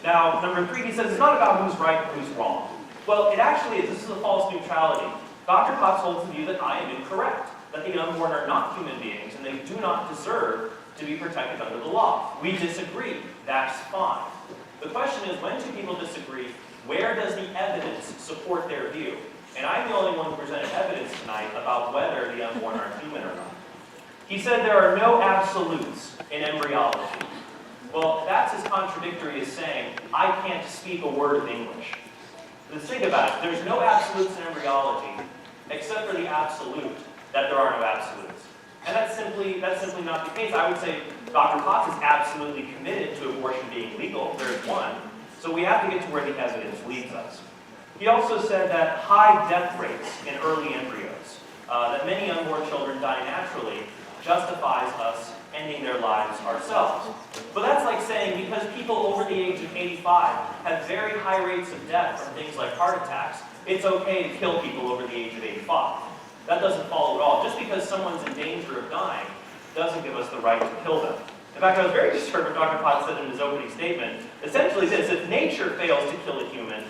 Now, number 3, he says it's not about who's right and who's wrong. Well, it actually is. This is a false neutrality. Dr. Potts holds the view that I am incorrect, that the unborn are not human beings and they do not deserve to be protected under the law. We disagree. That's fine. The question is, when two people disagree, where does the evidence support their view? And I'm the only one who presented evidence tonight about whether the unborn are human or not. He said there are no absolutes in embryology. Well, that's as contradictory as saying, I can't speak a word of English. Let's think about it. There's no absolutes in embryology, except for the absolute that there are no absolutes. And that's simply not the case. I would say Dr. Potts is absolutely committed to abortion being legal. There's one. So we have to get to where the evidence leads us. He also said that high death rates in early embryos, that many unborn children die naturally, justifies us ending their lives ourselves. But that's like saying because people over the age of 85 have very high rates of death from things like heart attacks, it's okay to kill people over the age of 85. That doesn't follow at all. Just because someone's in danger of dying doesn't give us the right to kill them. In fact, I was very disturbed what Dr. Potts said in his opening statement. Essentially this: if nature fails to kill a human,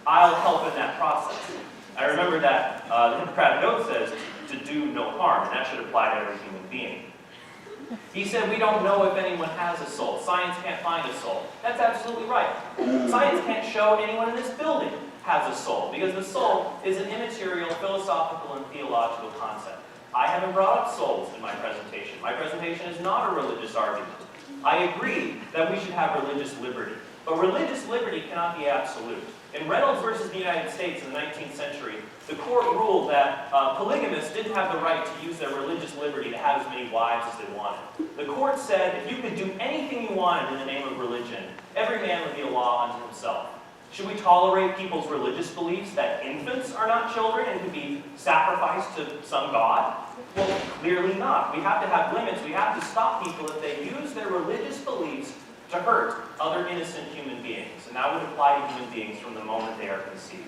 I'll help in that process. I remember that the Hippocratic Oath says to do no harm, and that should apply to every human being. He said we don't know if anyone has a soul. Science can't find a soul. That's absolutely right. Science can't show anyone in this building has a soul, because the soul is an immaterial, philosophical, and theological concept. I haven't brought up souls in my presentation. My presentation is not a religious argument. I agree that we should have religious liberty, but religious liberty cannot be absolute. In Reynolds versus the United States in the 19th century, the court ruled that polygamists didn't have the right to use their religious liberty to have as many wives as they wanted. The court said if you could do anything you wanted in the name of religion, every man would be a law unto himself. Should we tolerate people's religious beliefs that infants are not children and could be sacrificed to some god? Well, clearly not. We have to have limits. We have to stop people if they use their religious beliefs to hurt other innocent human beings. And that would apply to human beings from the moment they are conceived.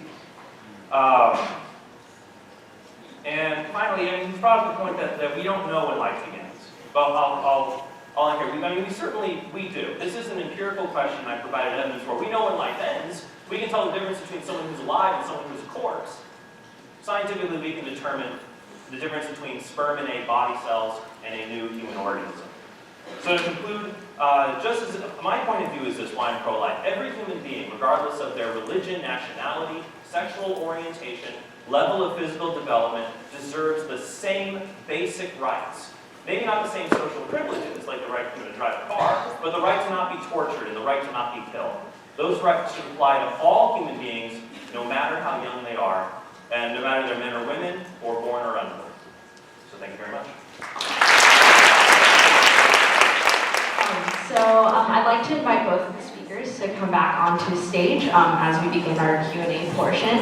And finally, I mean, he's brought up the point that we don't know when life begins. But I'll end here. We do. This is an empirical question I provided evidence for. We know when life ends. We can tell the difference between someone who's alive and someone who's a corpse. Scientifically, we can determine the difference between sperm and egg body cells and a new human organism. So to conclude, just as my point of view is this, why I'm pro-life. Every human being, regardless of their religion, nationality, sexual orientation, level of physical development, deserves the same basic rights. Maybe not the same social privileges, like the right to drive a car, but the right to not be tortured and the right to not be killed. Those rights should apply to all human beings, no matter how young they are, and no matter they're men or women, or born or unborn. So thank you very much.
I'd like to invite both of the speakers to come back onto stage as we begin our Q&A portion.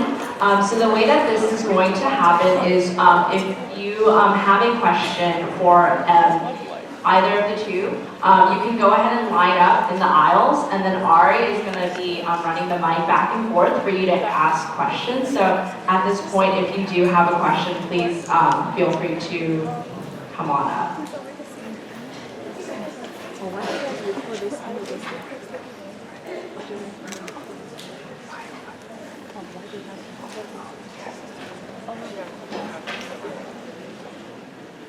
So the way that this is going to happen is if you have a question for either of the two, you can go ahead and line up in the aisles, and then Ari is going to be running the mic back and forth for you to ask questions. So at this point, if you do have a question, please feel free to come on up.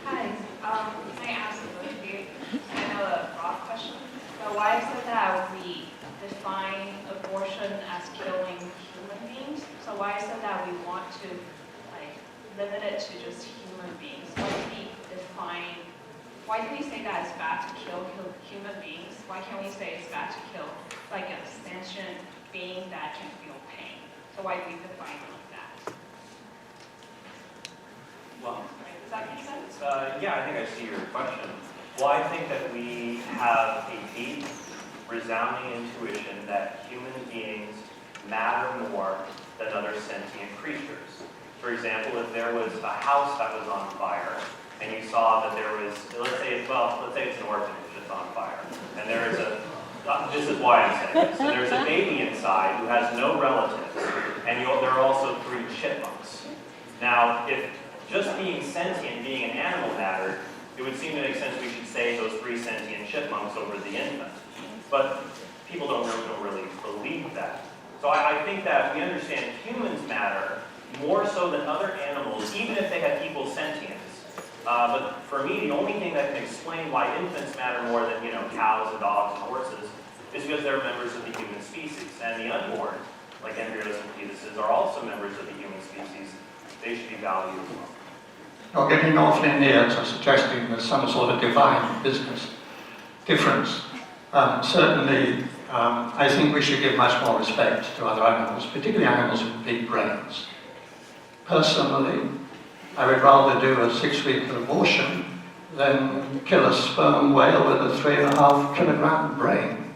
Hi, can I ask both of you, I know a broad question, but why is it that we define abortion as killing human beings? So why is it that we want to limit it to just human beings? Why do we say that it's bad to kill human beings? Why can't we say it's bad to kill like a sentient being that can feel pain? So why do we define it like that?
Well,
Does that make sense?
yeah, I think I see your question. Well, I think that we have a deep, resounding intuition that human beings matter more than other sentient creatures. For example, if there was a house that was on fire, and you saw that there was, let's say it's an orphanage that's on fire, and there is this is why I'm saying this, so there's a baby inside who has no relatives, and there are also 3 chipmunks. Now, if just being sentient, being an animal mattered, it would seem to make sense we should save those 3 sentient chipmunks over the infant. But people don't really believe that. So I think that we understand humans matter more so than other animals, even if they have equal sentience. But for me, the only thing that can explain why infants matter more than cows and dogs and horses is because they're members of the human species. And the unborn, like embryos and fetuses, are also members of the human species. They should be valued as well.
You're getting awfully near to suggesting there's some sort of divine business difference. Certainly, I think we should give much more respect to other animals, particularly animals with big brains. Personally, I would rather do a 6-week abortion than kill a sperm whale with a 3.5 kilogram brain.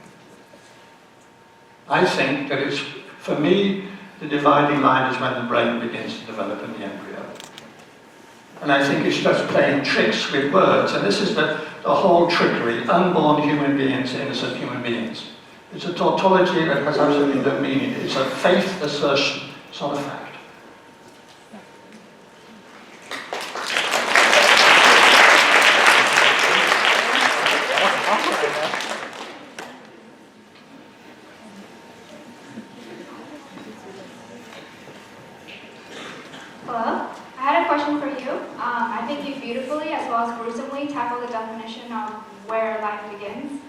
I think that it's, for me, the dividing line is when the brain begins to develop in the embryo. And I think it's just playing tricks with words. And this is the whole trickery, unborn human beings, innocent human beings. It's a tautology that has absolutely no meaning. It's a faith assertion, it's not a fact.
Hello, I had a question for you. I think you beautifully as well as gruesomely tackled the definition of where life begins.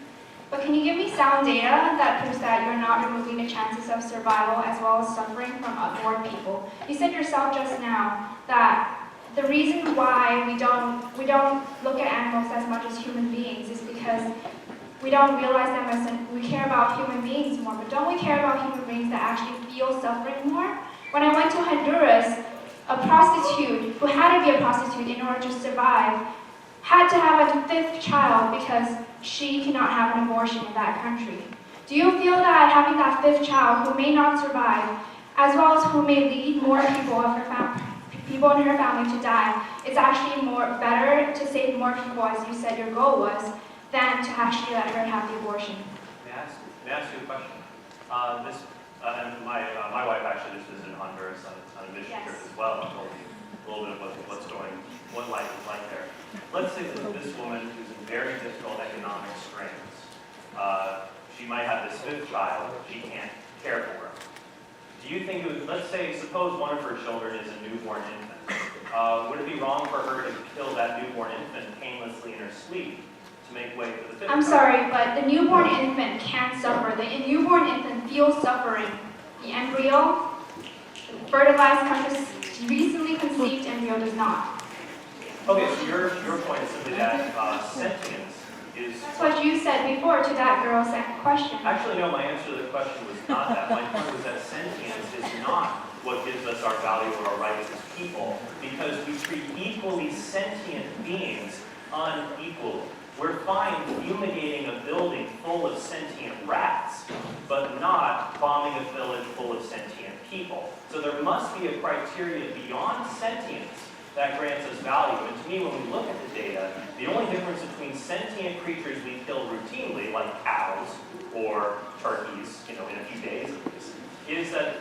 But can you give me sound data that proves that you're not removing the chances of survival as well as suffering from unborn people? You said yourself just now that the reason why we don't look at animals as much as human beings is because we don't realize them as we care about human beings more. But don't we care about human beings that actually feel suffering more? When I went to Honduras, a prostitute who had to be a prostitute in order to survive had to have a 5th child because she cannot have an abortion in that country. Do you feel that having that 5th child who may not survive, as well as who may lead more people in her family to die, it's actually better to save more people, as you said your goal was, than to actually let her have the abortion?
May I ask you a question? And my wife actually just visited Honduras on a mission trip as well, and told me a little bit of what life is like there. Let's say that this woman who's in very difficult economic strains, she might have this 5th child, she can't care for her. Do you think let's say, suppose one of her children is a newborn infant. Would it be wrong for her to kill that newborn infant painlessly in her sleep to make way for the 5th
I'm
child?
sorry, but the newborn infant can suffer. The newborn infant feels suffering. The embryo, fertilized, recently conceived embryo does not.
Okay, so your point is simply that sentience is...
That's what you said before to that girl's question.
Actually, no, my answer to the question was not that. My point was that sentience is not what gives us our value or our rights as people, because we treat equally sentient beings unequally. We're fine fumigating a building full of sentient rats, but not bombing a village full of sentient people. So there must be a criteria beyond sentience that grants us value. And to me, when we look at the data, the only difference between sentient creatures we kill routinely, like cows or turkeys, in a few days at least, is that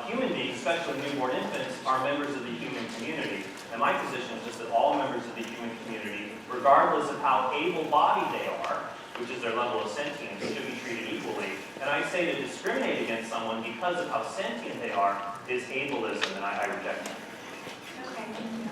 human beings, especially newborn infants, are members of the human community. And my position is just that all members of the human community, regardless of how able-bodied they are, which is their level of sentience, should be treated equally. And I say to discriminate against someone because of how sentient they are is ableism, and I reject that.
Okay, thank you.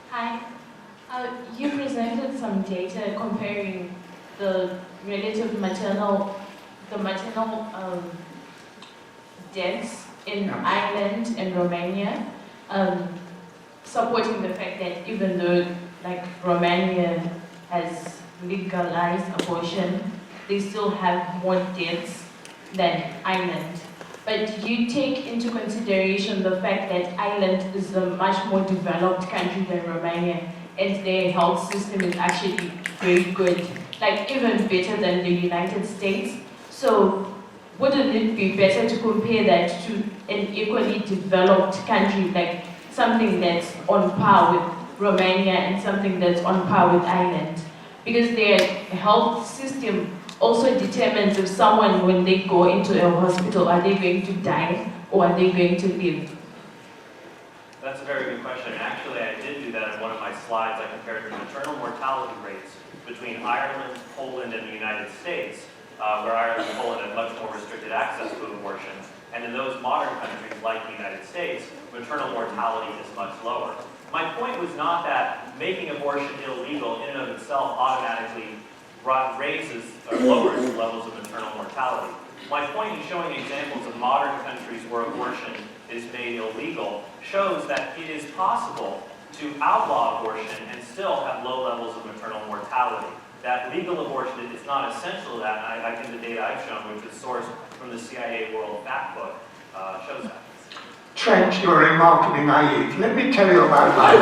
Hi. You presented some data comparing the relative maternal deaths in Ireland and Romania, supporting the fact that even though Romania has legalized abortion, they still have more deaths than Ireland. But you take into consideration the fact that Ireland is a much more developed country than Romania, and their health system is actually very good, even better than the United States. So wouldn't it be better to compare that to an equally developed country, like something that's on par with Romania and something that's on par with Ireland? Because their health system also determines if someone, when they go into a hospital, are they going to die or are they going to live?
That's a very good question. Actually, I did do that in one of my slides. I compared the maternal mortality rates between Ireland, Poland, and the United States, where Ireland and Poland have much more restricted access to abortion. And in those modern countries, like the United States, maternal mortality is much lower. My point was not that making abortion illegal in and of itself automatically raises or lowers the levels of maternal mortality. My point in showing examples of modern countries where abortion is made illegal shows that it is possible to outlaw abortion and still have low levels of maternal mortality. That legal abortion is not essential to that, and I think the data I've shown, which is sourced from the CIA World Fact Book, shows that.
Trent, you're remarkably naive. Let me tell you about life.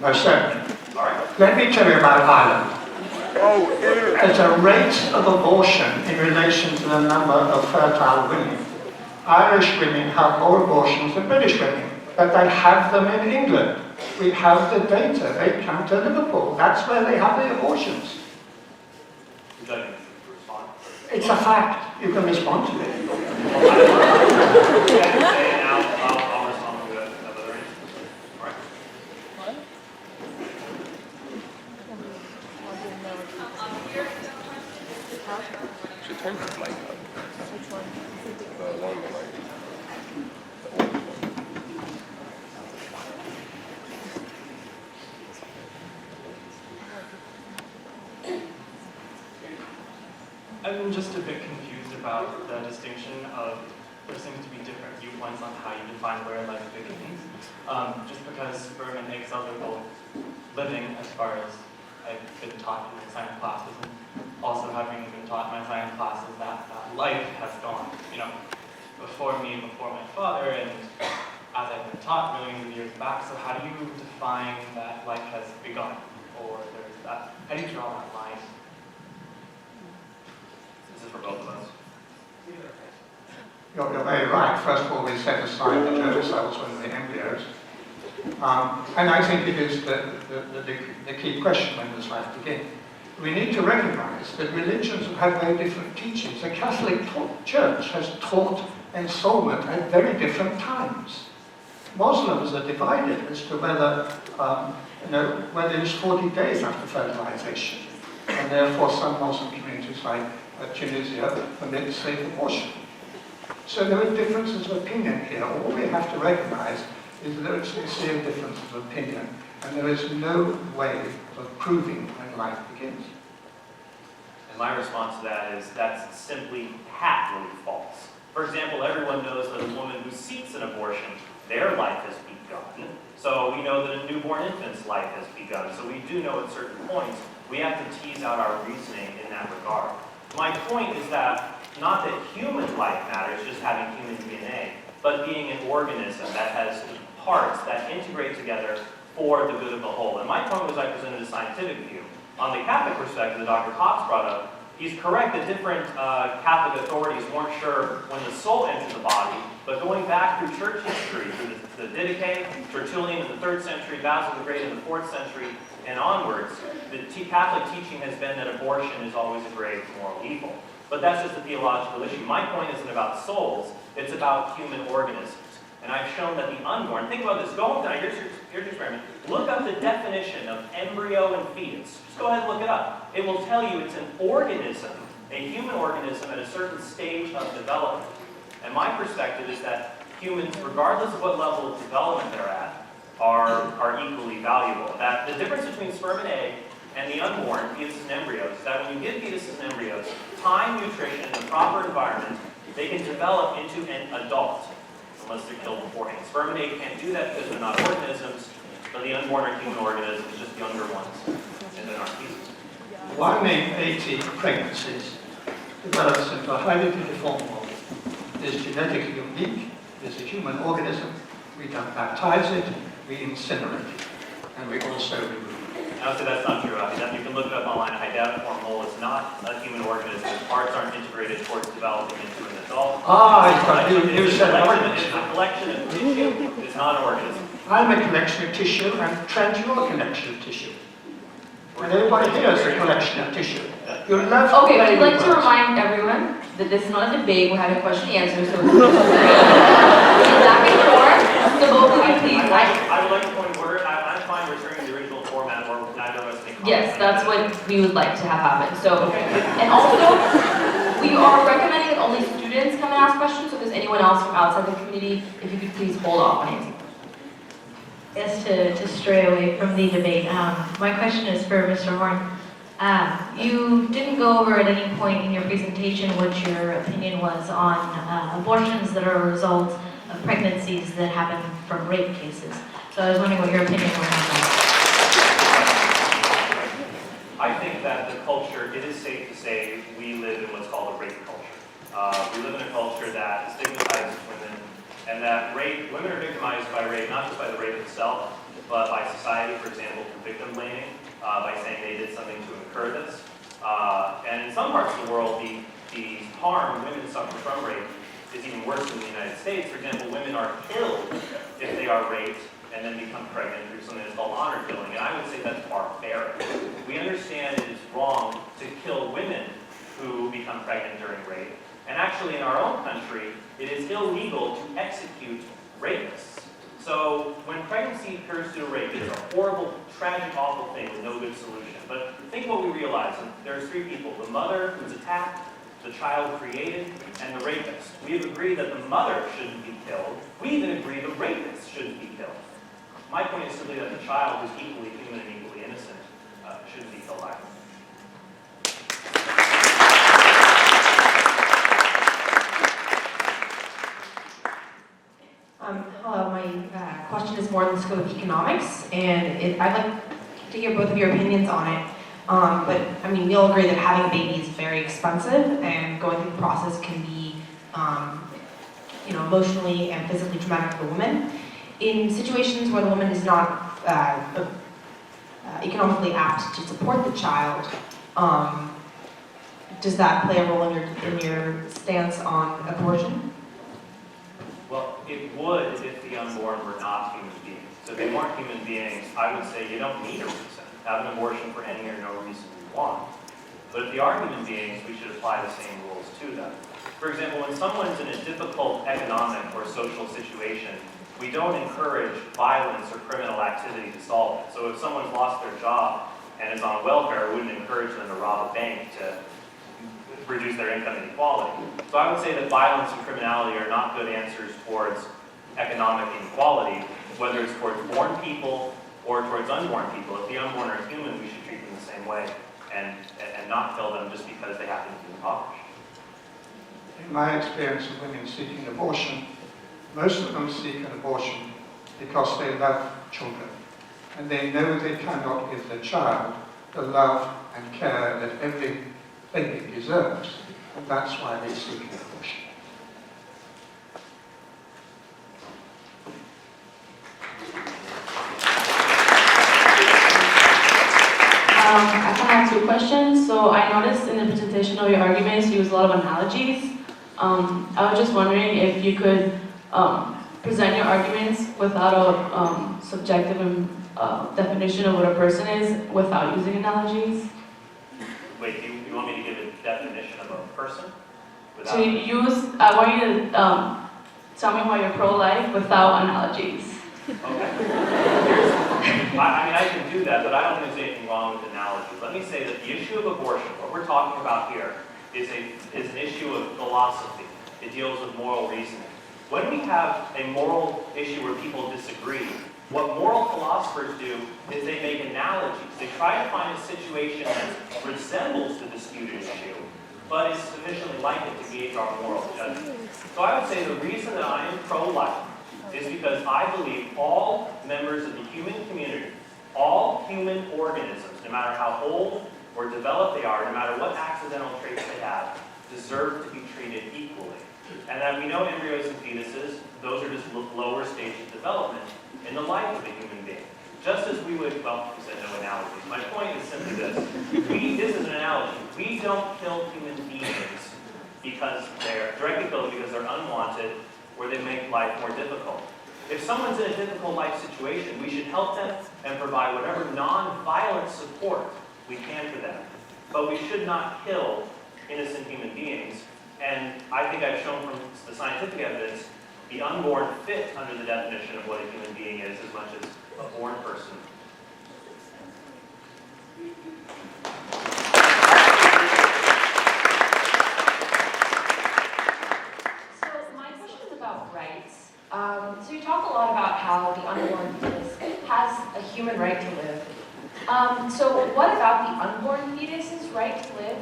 No, certainly.
All right.
Let me tell you about Ireland. There's a rate of abortion in relation to the number of fertile women. Irish women have more abortions than British women, but they have them in England. We have the data. They come to Liverpool. That's where they have the abortions.
Would you like me to respond?
It's a fact. You can respond to it.
I'll respond to that other end. All right.
Should turn the mic up. Which one? The one behind you.
I'm just a bit confused about the distinction of there seems to be different viewpoints on how you define where life begins. Just because sperm and egg cells are both living, as far as I've been taught in my science classes, and also having been taught in my science classes that life has gone, before me, before my father, and as I've been taught millions of years back. So how do you define that life has begun, or there's that? How do you draw that line?
This is for both of us.
You're very right. First of all, we set aside the germ cells when they're embryos. And I think it is the key question when does life begin. We need to recognize that religions have very different teachings. The Catholic Church has taught ensoulment at very different times. Muslims are divided as to whether it's 40 days after fertilization. And therefore some Muslim communities like Tunisia permit safe abortion. So there are differences of opinion here. All we have to recognize is that there is sincere differences of opinion, and there is no way of proving when life begins.
And my response to that is that's simply patently false. For example, everyone knows that a woman who seeks an abortion, their life has begun. So we know that a newborn infant's life has begun. So we do know at certain points we have to tease out our reasoning in that regard. My point is that not that human life matters, just having human DNA, but being an organism that has parts that integrate together for the good of the whole. And my point was I presented a scientific view. On the Catholic perspective that Dr. Potts brought up, he's correct that different Catholic authorities weren't sure when the soul entered the body, but going back through church history, through the Didache, Tertullian in the 3rd century, Basil the Great in the 4th century, and onwards, the Catholic teaching has been that abortion is always a grave moral evil. But that's just a theological issue. My point isn't about souls, it's about human organisms. And I've shown that the unborn, think about this, go down, here's your experiment. Look up the definition of embryo and fetus. Just go ahead and look it up. It will tell you it's an organism, a human organism at a certain stage of development. And my perspective is that humans, regardless of what level of development they're at, are equally valuable. That the difference between sperm and egg and the unborn, fetuses and embryos, is that when you give fetuses and embryos time, nutrition, and the proper environment, they can develop into an adult, unless they're killed beforehand. Sperm and egg can't do that because they're not organisms, but the unborn are human organisms, just younger ones, and then our fetuses.
1 in 80 pregnancies develops into a highly deformed model. It's genetically unique, it's a human organism, we don't baptize it, we incinerate it, and we also remove it.
I would say that's not true. You can look it up online. A hydatiform mole is not a human organism. Its parts aren't integrated towards developing into an adult.
You said organism.
It's a collection of tissue. It's not an organism.
I'm a collection of tissue, and Trent, you're a collection of tissue. And everybody here is a collection of tissue. You love
Okay, but I'd like to remind everyone that this is not a debate, we're having a question and answer, so back and forth, so both of you please.
I would like to point of order. I'm fine returning to the original format where neither of us think.
Yes, that's what we would like to have happen. So, and also, we are recommending that only students come and ask questions, so if there's anyone else from outside the community, if you could please hold off on answering.
Yes, to stray away from the debate, my question is for Mr. Horn. You didn't go over at any point in your presentation what your opinion was on abortions that are a result of pregnancies that happen from rape cases. So I was wondering what your opinion was on that.
I think that the culture, it is safe to say we live in what's called a rape culture. We live in a culture that stigmatizes women, and that women are victimized by rape, not just by the rape itself, but by society, for example, for victim blaming, by saying they did something to incur this. And in some parts of the world, the harm women suffer from rape is even worse than the United States. For example, women are killed if they are raped and then become pregnant through something that's called honor killing. And I would say that's barbaric. We understand it is wrong to kill women who become pregnant during rape. And actually, in our own country, it is illegal to execute rapists. So when pregnancy occurs due to rape, it's a horrible, tragic, awful thing with no good solution. But think what we realize. There's three people: the mother who's attacked, the child created, and the rapist. We have agreed that the mother shouldn't be killed. We even agree the rapist shouldn't be killed. My point is simply that the child who's equally human and equally innocent shouldn't be killed either.
Hello, my question is more in the scope of economics, and I'd like to hear both of your opinions on it. But I mean, we all agree that having a baby is very expensive, and going through the process can be, emotionally and physically traumatic for the woman. In situations where the woman is not economically apt to support the child, does that play a role in your stance on abortion?
Well, it would if the unborn were not human beings. So if they weren't human beings, I would say you don't need a reason. Have an abortion for any or no reason you want. But if they are human beings, we should apply the same rules to them. For example, when someone's in a difficult economic or social situation, we don't encourage violence or criminal activity to solve it. So if someone's lost their job and is on welfare, we wouldn't encourage them to rob a bank to reduce their income inequality. So I would say that violence and criminality are not good answers towards economic inequality, whether it's towards born people or towards unborn people. If the unborn are human, we should treat them the same way and not kill them just because they happen to be impoverished.
In my experience of women seeking abortion, most of them seek an abortion because they love children, and they know they cannot give their child the love and care that every baby deserves, and that's why they seek an abortion.
I have two questions. So I noticed in the presentation of your arguments you use a lot of analogies. I was just wondering if you could present your arguments without a subjective definition of what a person is without using analogies.
Wait, you want me to give a definition of a person?
So I want you to tell me why you're pro-life without analogies.
Okay. I can do that, but I don't think there's anything wrong with analogy. Let me say that the issue of abortion, what we're talking about here, is an issue of philosophy. It deals with moral reasoning. When we have a moral issue where people disagree, what moral philosophers do is they make analogies. They try to find a situation that resembles the disputed issue, but is sufficiently like it to gauge our moral judgment. So I would say the reason that I am pro-life is because I believe all members of the human community, all human organisms, no matter how old or developed they are, no matter what accidental traits they have, deserve to be treated equally. And that we know embryos and fetuses, those are just lower stages of development in the life of a human being. Just as we would, well, you said no analogies. My point is simply this. This is an analogy. We don't kill human beings because they're directly killed because they're unwanted or they make life more difficult. If someone's in a difficult life situation, we should help them and provide whatever non-violent support we can for them. But we should not kill innocent human beings. And I think I've shown from the scientific evidence, the unborn fit under the definition of what a human being is as much as a born person.
So my question is about rights. So you talk a lot about how the unborn fetus has a human right to live. So what about the unborn fetus's right to live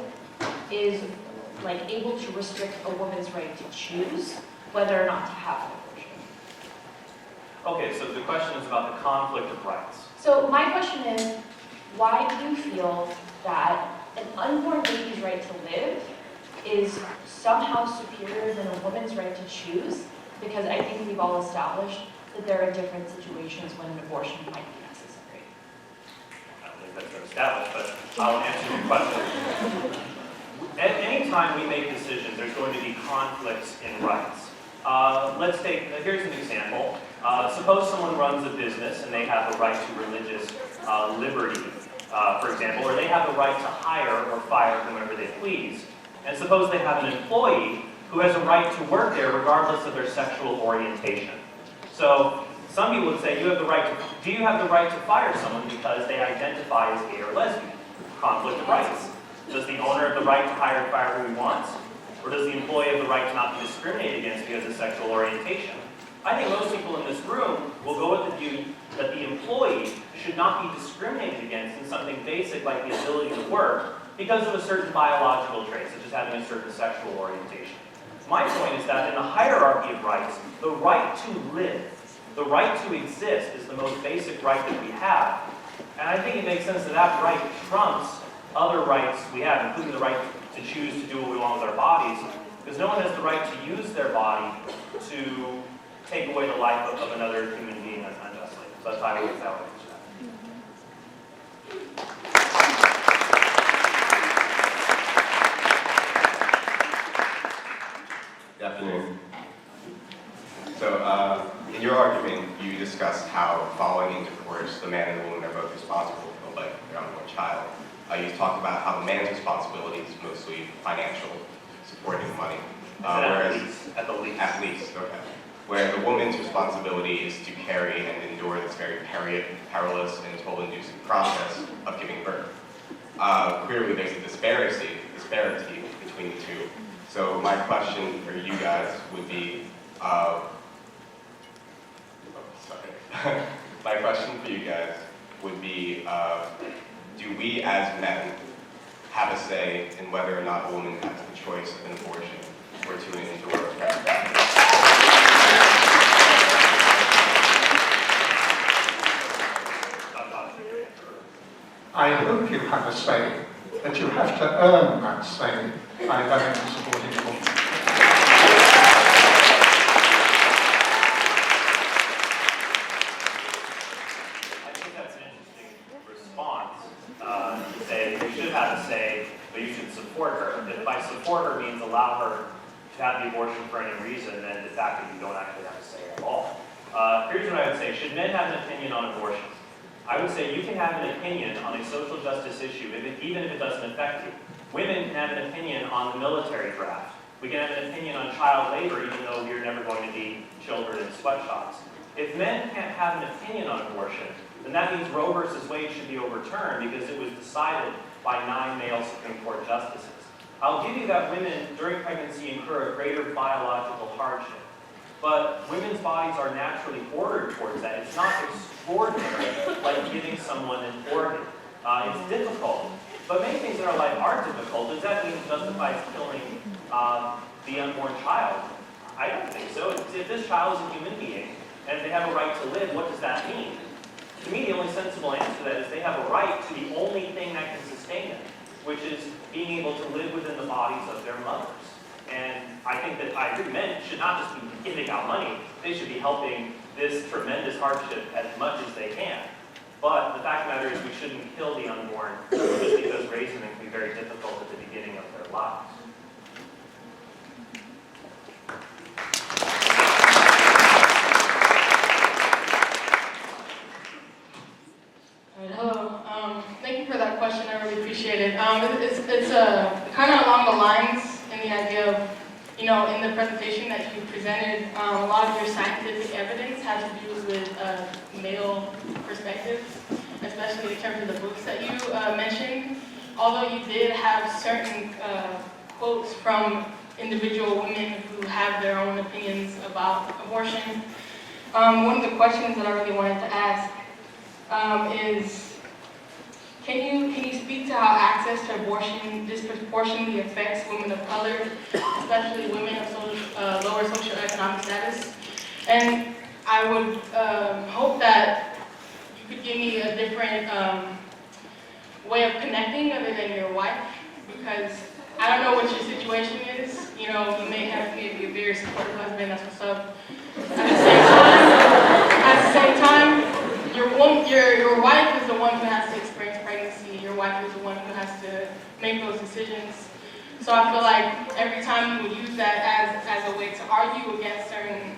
is able to restrict a woman's right to choose whether or not to have an abortion?
Okay, so the question is about the conflict of rights.
So my question is, why do you feel that an unborn baby's right to live is somehow superior than a woman's right to choose? Because I think we've all established that there are different situations when an abortion might be
I'll answer your question. Any time we make decisions, there's going to be conflicts in rights. Here's an example. Suppose someone runs a business and they have a right to religious liberty, for example, or they have the right to hire or fire whomever they please. And suppose they have an employee who has a right to work there regardless of their sexual orientation. So some people would say, do you have the right to fire someone because they identify as gay or lesbian? Conflict of rights. Does the owner have the right to hire and fire who he wants? Or does the employee have the right to not be discriminated against because of sexual orientation? I think most people in this room will go with the view that the employee should not be discriminated against in something basic like the ability to work because of a certain biological trait, such as having a certain sexual orientation. My point is that in the hierarchy of rights, the right to live, the right to exist is the most basic right that we have. And I think it makes sense that that right trumps other rights we have, including the right to choose to do what we want with our bodies, because no one has the right to use their body to take away the life of another human being unjustly. So that's why I think that would answer that.
Good afternoon. So, in your argument, you discussed how following intercourse, the man and the woman are both responsible for the life of their unborn child. You talked about how the man's responsibility is mostly financial, supporting money.
At the least.
At least, okay. Where the woman's responsibility is to carry and endure this very perilous and toll-inducing process of giving birth. Clearly, there's a disparity between the two. So my question for you guys would be, my question for you guys would be, do we as men have a say in whether or not a woman has the choice of an abortion or to endure a pregnancy?
I hope you have a say, but you have to earn that say by voting and supporting abortion.
I think that's an interesting response to say you should have a say, but you should support her. If by support her means allow her to have the abortion for any reason, then the fact that you don't actually have a say at all. Here's what I would say. Should men have an opinion on abortion? I would say you can have an opinion on a social justice issue, even if it doesn't affect you. Women can have an opinion on the military draft. We can have an opinion on child labor, even though we're never going to be children in sweatshops. If men can't have an opinion on abortion, then that means Roe versus Wade should be overturned because it was decided by 9 male Supreme Court justices. I'll give you that women during pregnancy incur a greater biological hardship. But women's bodies are naturally ordered towards that. It's not extraordinary like giving someone an organ. It's difficult. But many things in our life are difficult. Does that mean it justifies killing the unborn child? I don't think so. If this child is a human being, and if they have a right to live, what does that mean? To me, the only sensible answer to that is they have a right to the only thing that can sustain them, which is being able to live within the bodies of their mothers. And I think that I agree, men should not just be giving out money, they should be helping this tremendous hardship as much as they can. But the fact of the matter is we shouldn't kill the unborn just because raising them can be very difficult at the beginning of their lives.
Hello. Thank you for that question. I really appreciate it. It's kind of along the lines in the idea of, in the presentation that you presented, a lot of your scientific evidence has to do with male perspectives, especially in terms of the books that you mentioned. Although you did have certain quotes from individual women who have their own opinions about abortion. One of the questions that I really wanted to ask is, can you speak to how access to abortion disproportionately affects women of color, especially women of lower socioeconomic status? And I would hope that you could give me a different way of connecting other than your wife, because I don't know what your situation is. You may have maybe a very supportive husband, that's what's up. At the same time, your your wife is the one who has to experience pregnancy. Your wife is the one who has to make those decisions. So I feel like every time you would use that as a way to argue against certain,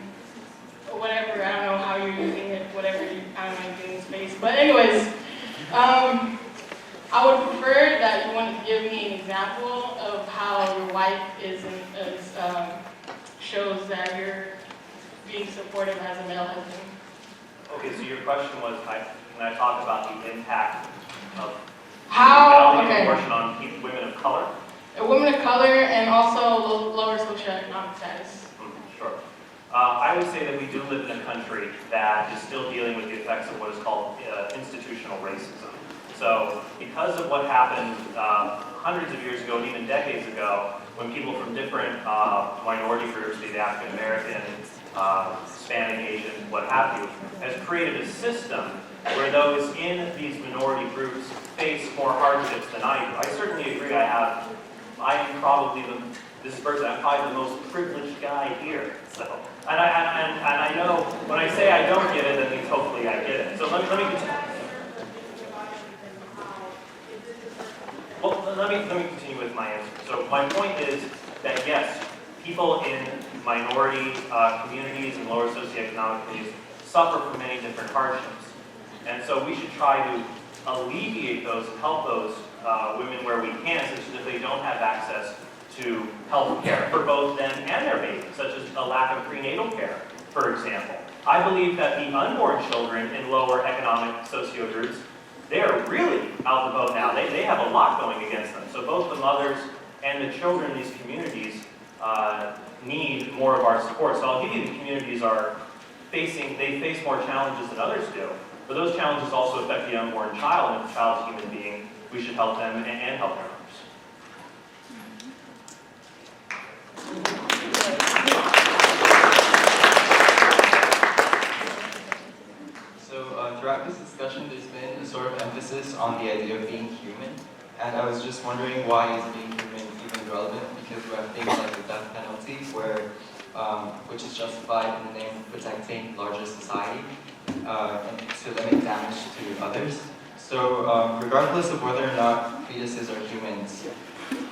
whatever, I don't know how you're using it, whatever, I don't know, you're in space. But anyways, I would prefer that you want to give me an example of how your wife shows that you're being supportive as a male husband.
Okay, so your question was, can I talk about the impact of abortion on women of color?
Women of color and also lower socioeconomic status.
Sure. I would say that we do live in a country that is still dealing with the effects of what is called institutional racism. So because of what happened hundreds of years ago and even decades ago, when people from different minority groups, be it African American, Hispanic, Asian, what have you, has created a system where those in these minority groups face more hardships than I do. I certainly agree. I am probably I'm probably the most privileged guy here. So, and I know when I say I don't get it, that means hopefully I get it. So let me continue. Well, let me continue with my answer. So my point is that yes, people in minority communities and lower socioeconomic communities suffer from many different hardships, and so we should try to alleviate those and help those women where we can, such as if they don't have access to health care for both them and their babies, such as a lack of prenatal care, for example. I believe that the unborn children in lower economic socio groups, they are really out the boat now. They have a lot going against them. So both the mothers and the children in these communities need more of our support. So I'll give you the communities they face more challenges than others do. But those challenges also affect the unborn child, and if the child's a human being, we should help them and help their others.
So throughout this discussion, there's been a sort of emphasis on the idea of being human, and I was just wondering, why is being human even relevant? Because we have things like the death penalty, which is justified in the name of protecting larger society and to limit damage to others. So regardless of whether or not fetuses are humans,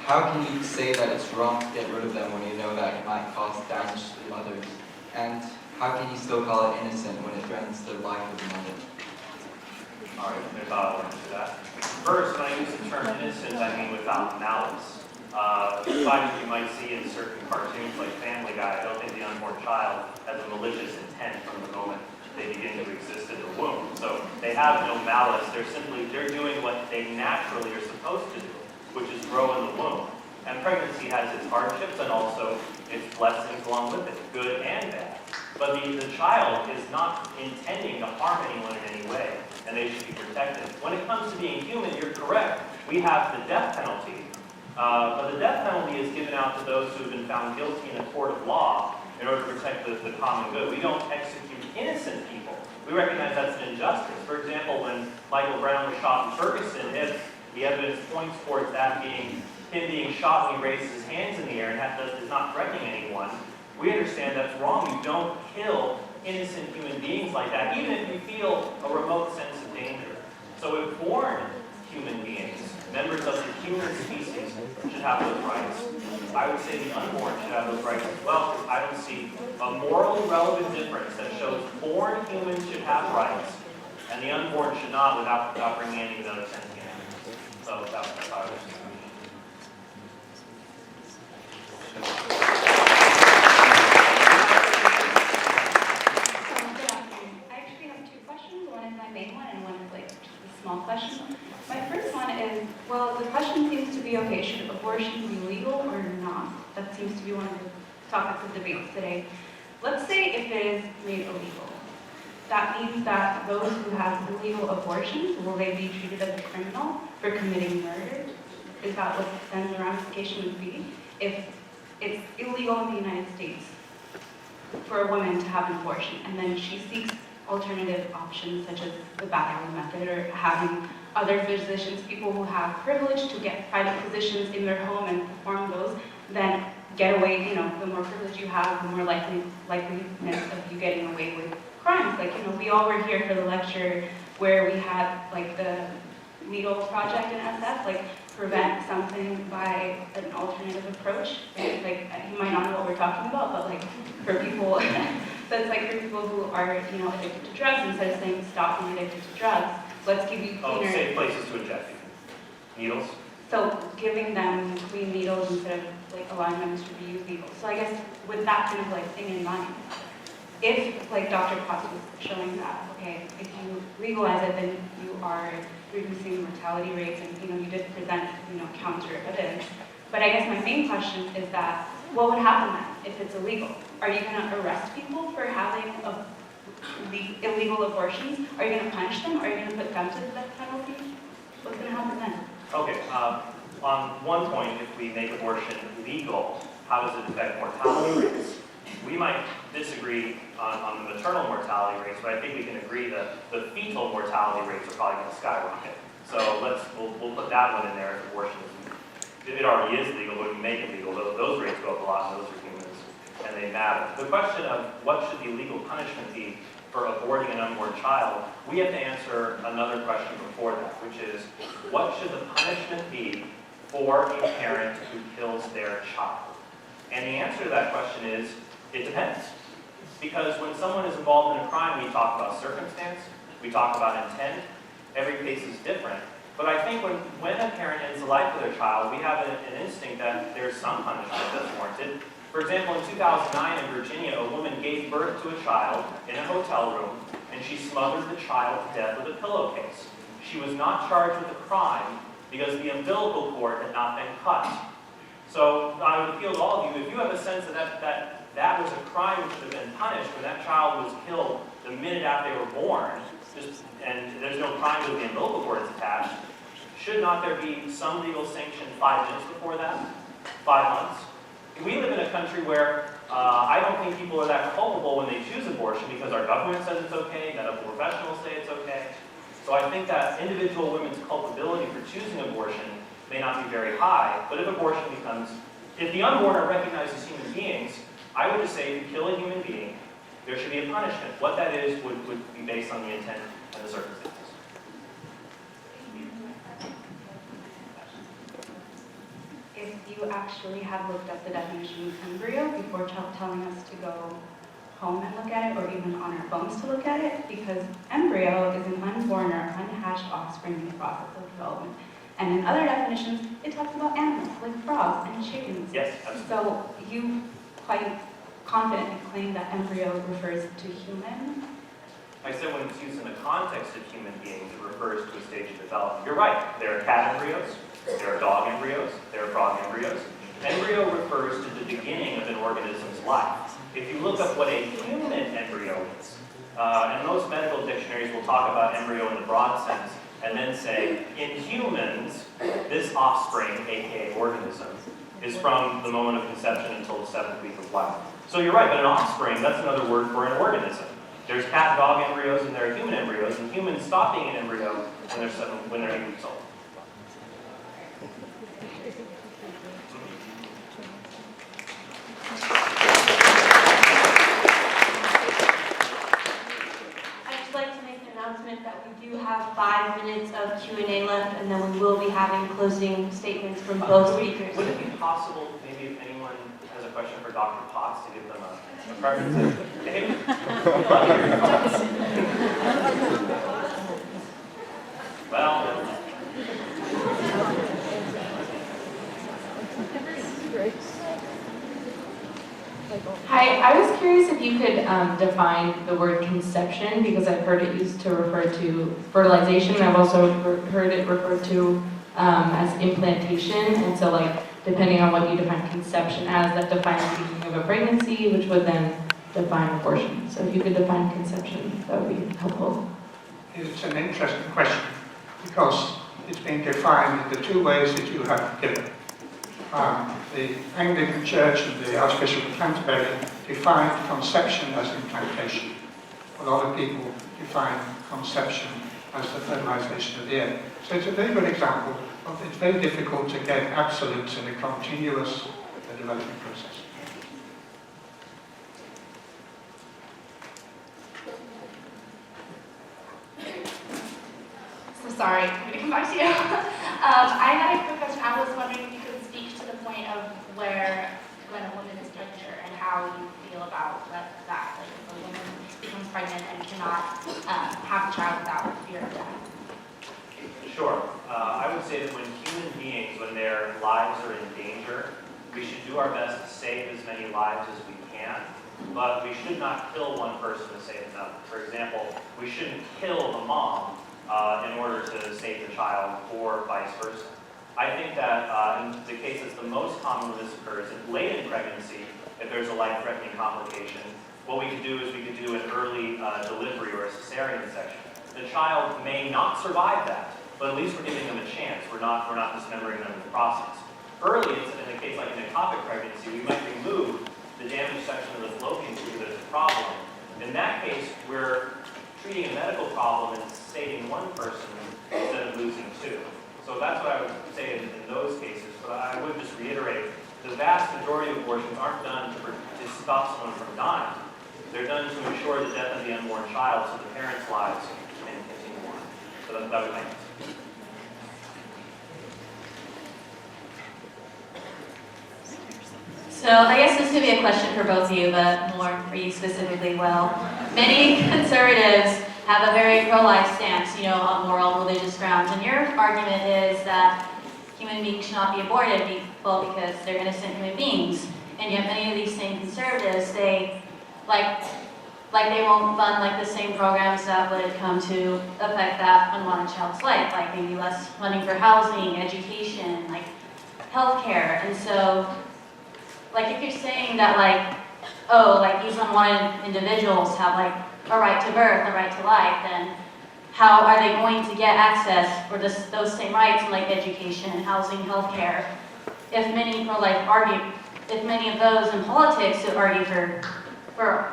how can you say that it's wrong to get rid of them when you know that it might cause damage to the mothers? And how can you still call it innocent when it threatens the life of the mother?
All right, there's I'll answer that. First, when I use the term innocent, I mean without malice. Sometimes you might see in certain cartoons like Family Guy, I don't think the unborn child has a malicious intent from the moment they begin to exist in the womb. So they have no malice. They're doing what they naturally are supposed to do, which is grow in the womb. And pregnancy has its hardships and also its blessings along with it, good and bad. But the child is not intending to harm anyone in any way, and they should be protected. When it comes to being human, you're correct. We have the death penalty. But the death penalty is given out to those who have been found guilty in a court of law in order to protect the common good. We don't execute innocent people. We recognize that's an injustice. For example, when Michael Brown was shot in Ferguson, if the evidence points towards that being him being shot when he raises his hands in the air and is not threatening anyone, we understand that's wrong. You don't kill innocent human beings like that, even if you feel a remote sense of danger. So if born human beings, members of the human species, should have those rights, I would say the unborn should have those rights as well, because I don't see a morally relevant difference that shows born humans should have rights, and the unborn should not without bringing any of those sentient animals. So that's how I would say.
Small question. My first one is, well, the question seems to be, okay, should abortion be legal or not? That seems to be one of the topics of debate today. Let's say if it is made illegal. That means that those who have illegal abortions, will they be treated as a criminal for committing murder? Is that what then the ramification would be? If it's illegal in the United States for a woman to have an abortion, and then she seeks alternative options such as the bathroom method or having other physicians, people who have privilege to get private physicians in their home and perform those, then get away, the more privilege you have, the more likeliness of you getting away with crimes. Like, we all were here for the lecture where we had like the legal project in SF, like prevent something by an alternative approach. Like, you might not know what we're talking about, but like for people, that's like for people who are, addicted to drugs, instead of saying stop being addicted to drugs, let's give you
Oh,
cleaner.
safe places to inject needles.
So giving them clean needles instead of like allowing them to reuse needles. So I guess with that kind of like thing in mind, if like Dr. Potts was showing that, okay, if you legalize it, then you are reducing mortality rates, and you did present counter evidence. But I guess my main question is that what would happen then if it's illegal? Are you going to arrest people for having illegal abortions? Are you going to punish them? Are you going to put them to the death penalty? What's going to happen then?
Okay, on one point, if we make abortion legal, how does it affect mortality rates? We might disagree on the maternal mortality rates, but I think we can agree that the fetal mortality rates are probably going to skyrocket. So we'll put that one in there if abortion is, it already is legal, but if you make it legal, those rates go up a lot, and those are humans, and they matter. The question of what should the legal punishment be for aborting an unborn child, we have to answer another question before that, which is, what should the punishment be for a parent who kills their child? And the answer to that question is, it depends. Because when someone is involved in a crime, we talk about circumstance, we talk about intent, every case is different. But I think when a parent ends the life of their child, we have an instinct that there's some punishment that's warranted. For example, in 2009 in Virginia, a woman gave birth to a child in a hotel room, and she smothered the child to death with a pillowcase. She was not charged with a crime because the umbilical cord had not been cut. So I would appeal to all of you, if you have a sense that was a crime which should have been punished when that child was killed the minute after they were born, and there's no crime because the umbilical cord is attached, should not there be some legal sanction 5 minutes before that? 5 months? We live in a country where I don't think people are that culpable when they choose abortion because our government says it's okay, medical professionals say it's okay. So I think that individual women's culpability for choosing abortion may not be very high, but if the unborn are recognized as human beings, I would just say if you kill a human being, there should be a punishment. What that is would be based on the intent and the circumstances.
If you actually have looked up the definition of embryo before telling us to go home and look at it, or even on our phones to look at it, because embryo is an unborn or unhatched offspring in the process of development. And in other definitions, it talks about animals, like frogs and chickens.
Yes, absolutely.
So you quite confidently claim that embryo refers to human?
I said when it's used in the context of human beings, it refers to a stage of development. You're right. There are cat embryos, there are dog embryos, there are frog embryos. Embryo refers to the beginning of an organism's life. If you look up what a human embryo is, and most medical dictionaries will talk about embryo in the broad sense, and then say, in humans, this offspring, aka organism, is from the moment of conception until the 7th week of life. So you're right, but an offspring, that's another word for an organism. There's cat and dog embryos and there are human embryos, and humans stop being an embryo when they're 8 weeks old.
I'd just like to make an announcement that we do have 5 minutes of Q&A left, and then we will be having closing statements from both speakers.
Would it be possible, maybe if anyone has a question for Dr. Potts, to give them a preference? Okay. Well,
Hi, I was curious if you could define the word conception, because I've heard it used to refer to fertilization, and I've also heard it referred to as implantation, and so like depending on what you define conception as, that defines the beginning of a pregnancy, which would then define abortion. So if you could define conception, that would be helpful.
It's an interesting question because it's been defined in the 2 ways that you have given. The Anglican Church and the Archbishop of Canterbury defined conception as implantation. A lot of people define conception as the fertilization of the egg. So it's a very good example of it's very difficult to get absolutes in a continuous development process.
sorry, I'm gonna come back to you. I had a quick question. I was wondering if you could speak to the point of where when a woman is pregnant and how you feel about that, like if a woman becomes pregnant and cannot have a child without fear of death.
Sure. I would say that when human beings, when their lives are in danger, we should do our best to save as many lives as we can, but we should not kill one person to save another. For example, we shouldn't kill the mom in order to save the child, or vice versa. I think that in the cases the most common when this occurs, late in pregnancy, if there's a life-threatening complication, what we could do is we could do an early delivery or a cesarean section. The child may not survive that, but at least we're giving them a chance. We're not dismembering them in the process. Early, in a case like an ectopic pregnancy, we might remove the damaged section of the fallopian tube that is a problem. In that case, we're treating a medical problem and saving one person instead of losing two. So that's what I would say in those cases. But I would just reiterate, the vast majority of abortions aren't done to stop someone from dying. They're done to ensure the death of the unborn child so the parents' lives can continue on. So that would be my answer.
So I guess this could be a question for both of you, but more for you specifically. Well, many conservatives have a very pro-life stance, on moral, religious grounds. And your argument is that human beings should not be aborted, because they're innocent human beings. And yet many of these same conservatives, they they won't fund the same programs that would come to affect that unwanted child's life, like maybe less funding for housing, education, healthcare. And so, if you're saying that these unwanted individuals have a right to birth, a right to life, then how are they going to get access for those same rights in education, housing, healthcare, if many pro-life if many of those in politics who argue for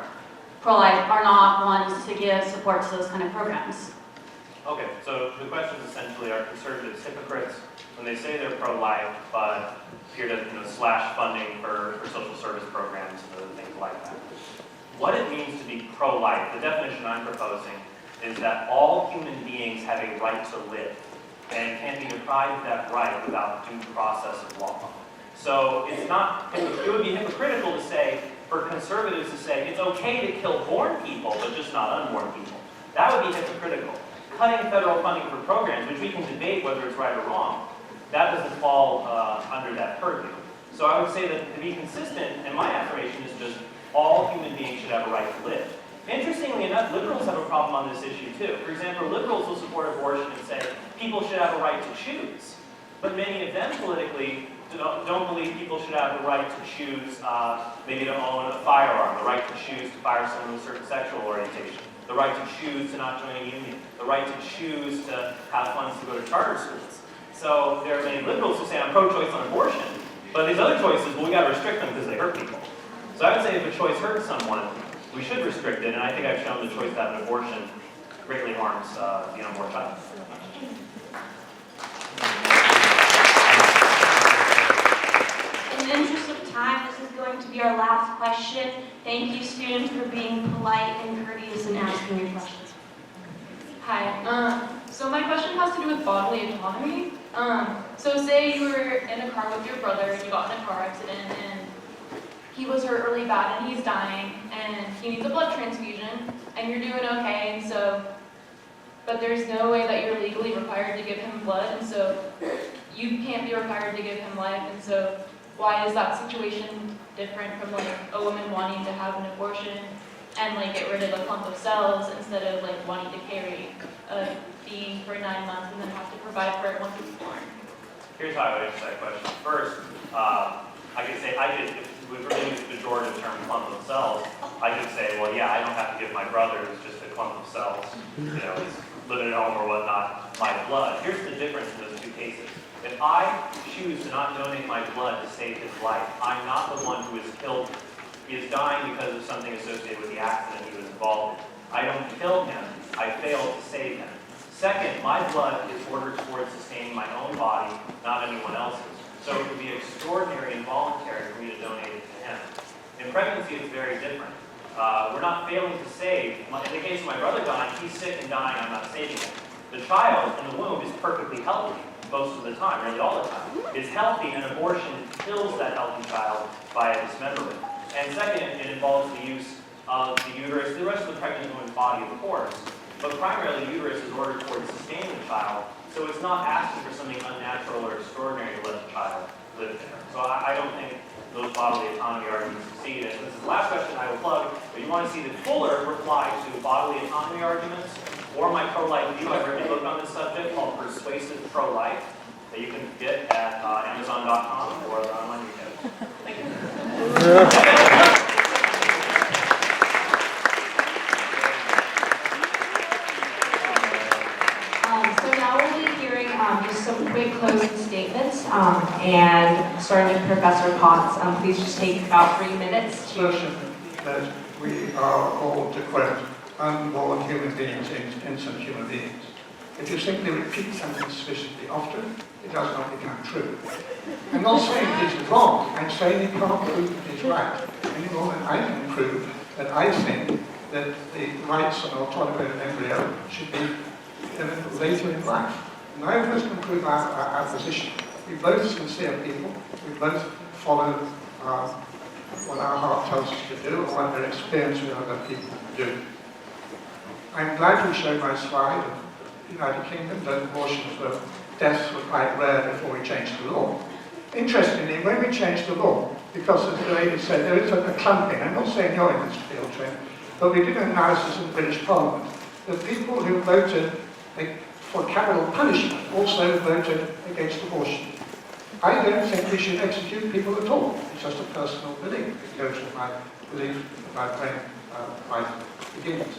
pro-life are not ones to give support to those kind of programs?
Okay, so the question is essentially, are conservatives hypocrites when they say they're pro-life, but appear to slash funding for social service programs and other things like that? What it means to be pro-life, the definition I'm proposing, is that all human beings have a right to live and can be deprived of that right without due process of law. So it would be hypocritical to say, for conservatives to say, it's okay to kill born people, but just not unborn people. That would be hypocritical. Cutting federal funding for programs, which we can debate whether it's right or wrong, that doesn't fall under that purview. So I would say that to be consistent, and my affirmation is just all human beings should have a right to live. Interestingly enough, liberals have a problem on this issue too. For example, liberals will support abortion and say people should have a right to choose. But many of them politically don't believe people should have the right to choose maybe to own a firearm, the right to choose to fire someone with a certain sexual orientation, the right to choose to not join a union, the right to choose to have funds to go to charter schools. So there are many liberals who say, I'm pro-choice on abortion, but these other choices, well, we got to restrict them because they hurt people. So I would say if a choice hurts someone, we should restrict it, and I think I've shown the choice to have an abortion greatly harms the unborn child.
In the interest of time, this is going to be our last question. Thank you, students, for being polite and courteous and asking your questions.
Hi. So my question has to do with bodily autonomy. So say you were in a car with your brother and you got in a car accident and he was hurt really bad and he's dying and he needs a blood transfusion and you're doing okay, and so, but there's no way that you're legally required to give him blood, and so you can't be required to give him life, and so why is that situation different from a woman wanting to have an abortion and get rid of a clump of cells instead of wanting to carry a being for 9 months and then have to provide for it once it's born?
Here's how I would answer that question. First, I could say, if we were going to use the pejorative term clump of cells, I could say, well, yeah, I don't have to give my brother, who's just a clump of cells, he's living at home or whatnot, my blood. Here's the difference in those two cases. If I choose to not donate my blood to save his life, I'm not the one who is killed. He is dying because of something associated with the accident he was involved in. I don't kill him, I fail to save him. Second, my blood is ordered towards sustaining my own body, not anyone else's. So it would be extraordinary and voluntary for me to donate it to him. In pregnancy, it's very different. We're not failing to save. In the case of my brother dying, he's sick and dying, I'm not saving him. The child in the womb is perfectly healthy most of the time, really all the time. It's healthy, and abortion kills that healthy child by dismemberment. And second, it involves the use of the uterus, the rest of the pregnant woman's body, of course, but primarily the uterus is ordered for to sustain the child, so it's not asking for something unnatural or extraordinary to let the child live there. So I don't think those bodily autonomy arguments succeed. And this is the last question I will plug, but you want to see the fuller reply to bodily autonomy arguments or my pro-life view. I've written a book on this subject called Persuasive Pro-Life that you can get at Amazon.com or on YouTube. Thank you.
So now we'll be hearing just some quick closing statements, and starting with Professor Potts. Please just take about 3 minutes to...
That we are all, to quote, unborn human beings, innocent human beings. If you simply repeat something sufficiently often, it does not become true. I'm not saying it is wrong, I'm saying you can't prove it is right, any more than I can prove that I think that the rights and autonomy of an embryo should be given later in life. Neither of us can prove our position. We're both sincere people, we both follow what our heart tells us to do, or what our experience with other people do. I'm glad you showed my slide of the United Kingdom, that deaths were quite rare before we changed the law. Interestingly, when we changed the law, because as the lady said, there is a clumping, I'm not saying you're in this field, Trent, but we did an analysis in the British Parliament. The people who voted for capital punishment also voted against abortion. I don't think we should execute people at all. It's just a personal belief. It goes with my belief about when life begins.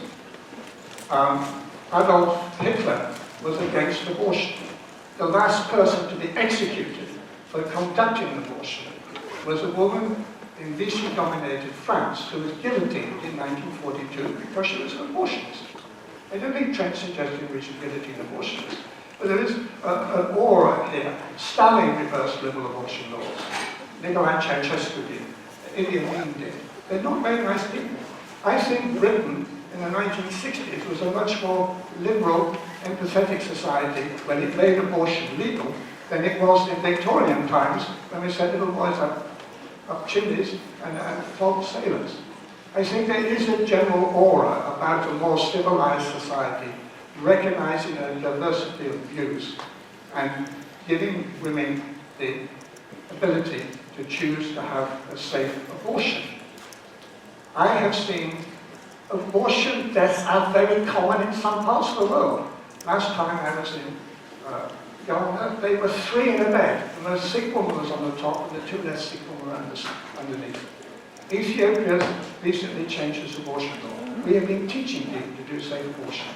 Adolf Hitler was against abortion. The last person to be executed for conducting abortion was a woman in Vichy-dominated France who was guillotined in 1942 because she was an abortionist. I don't think Trent's suggesting we should guillotine abortionists, but there is an aura here. Stalin reversed liberal abortion laws. Nicolae Ceausescu did. Idi Amin did. They're not very nice people. I think Britain in the 1960s was a much more liberal, empathetic society when it made abortion legal than it was in Victorian times when we set little boys up chimneys and flogged sailors. I think there is a general aura about a more civilized society, recognizing a diversity of views and giving women the ability to choose to have a safe abortion. I have seen abortion deaths are very common in some parts of the world. Last time I was in Ghana, they were 3 in a bed. The most sick woman was on the top and the 2 less sick women were underneath. Ethiopia recently changed its abortion law. We have been teaching people to do safe abortions.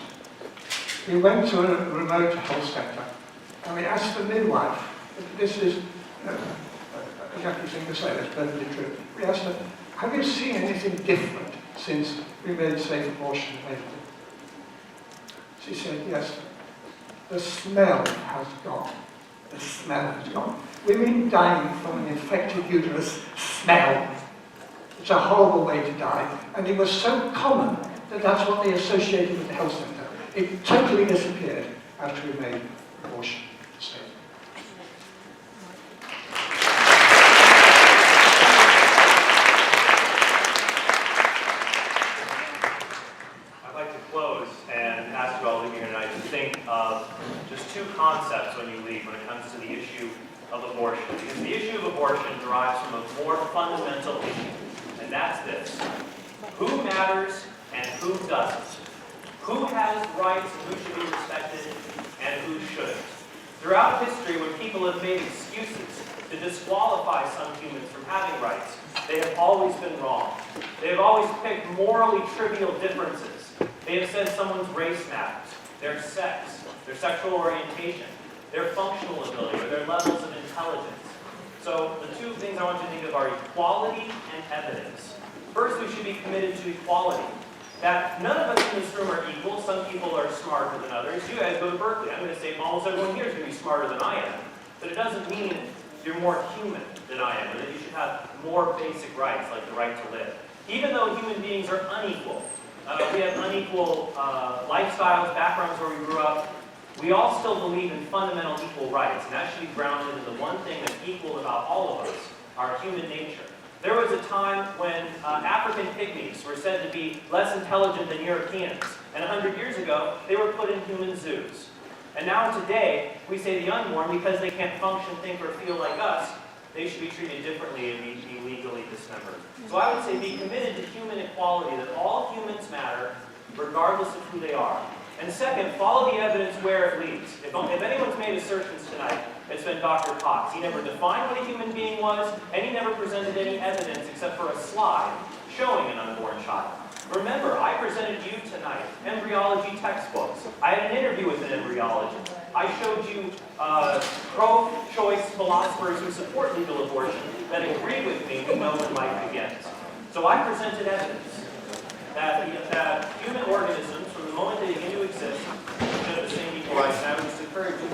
We went to a remote health center and we asked the midwife, this is a yucky thing to say, it's perfectly true. We asked her, have you seen anything different since we made safe abortion available? She said, yes, the smell has gone. The smell has gone. Women dying from an infected uterus smell. It's a horrible way to die, and it was so common that that's what they associated with the health center. It totally disappeared after we made abortion safe.
I'd like to close and ask you all living here tonight to think of just 2 concepts when you leave when it comes to the issue of abortion. Because the issue of abortion derives from a more fundamental issue. And that's this. Who matters and who doesn't? Who has rights and who should be respected and who shouldn't? Throughout history, when people have made excuses to disqualify some humans from having rights, they have always been wrong. They have always picked morally trivial differences. They have said someone's race matters, their sex, their sexual orientation, their functional ability, or their levels of intelligence. So the 2 things I want you to think of are equality and evidence. First, we should be committed to equality. That none of us in this room are equal. Some people are smarter than others. You guys go to Berkeley. I'm going to say almost everyone here is going to be smarter than I am. But it doesn't mean you're more human than I am, or that you should have more basic rights, like the right to live. Even though human beings are unequal, we have unequal lifestyles, backgrounds where we grew up, We all still believe in fundamental equal rights, and that should be grounded in the one thing that's equal about all of us, our human nature. There was a time when African pygmies were said to be less intelligent than Europeans, and 100 years ago, they were put in human zoos. And now today, we say the unborn, because they can't function, think, or feel like us, they should be treated differently and be legally dismembered. So I would say be committed to human equality, that all humans matter, regardless of who they are. And second, follow the evidence where it leads. If anyone's made assertions tonight, it's been Dr. Potts. He never defined what a human being was, and he never presented any evidence except for a slide showing an unborn child. Remember, I presented you tonight embryology textbooks. I had an interview with an embryologist. I showed you pro-choice philosophers who support legal abortion that agree with me who know when life begins. So I presented evidence that human organisms, from the moment they begin to exist, should have the same equal rights, and I would just encourage you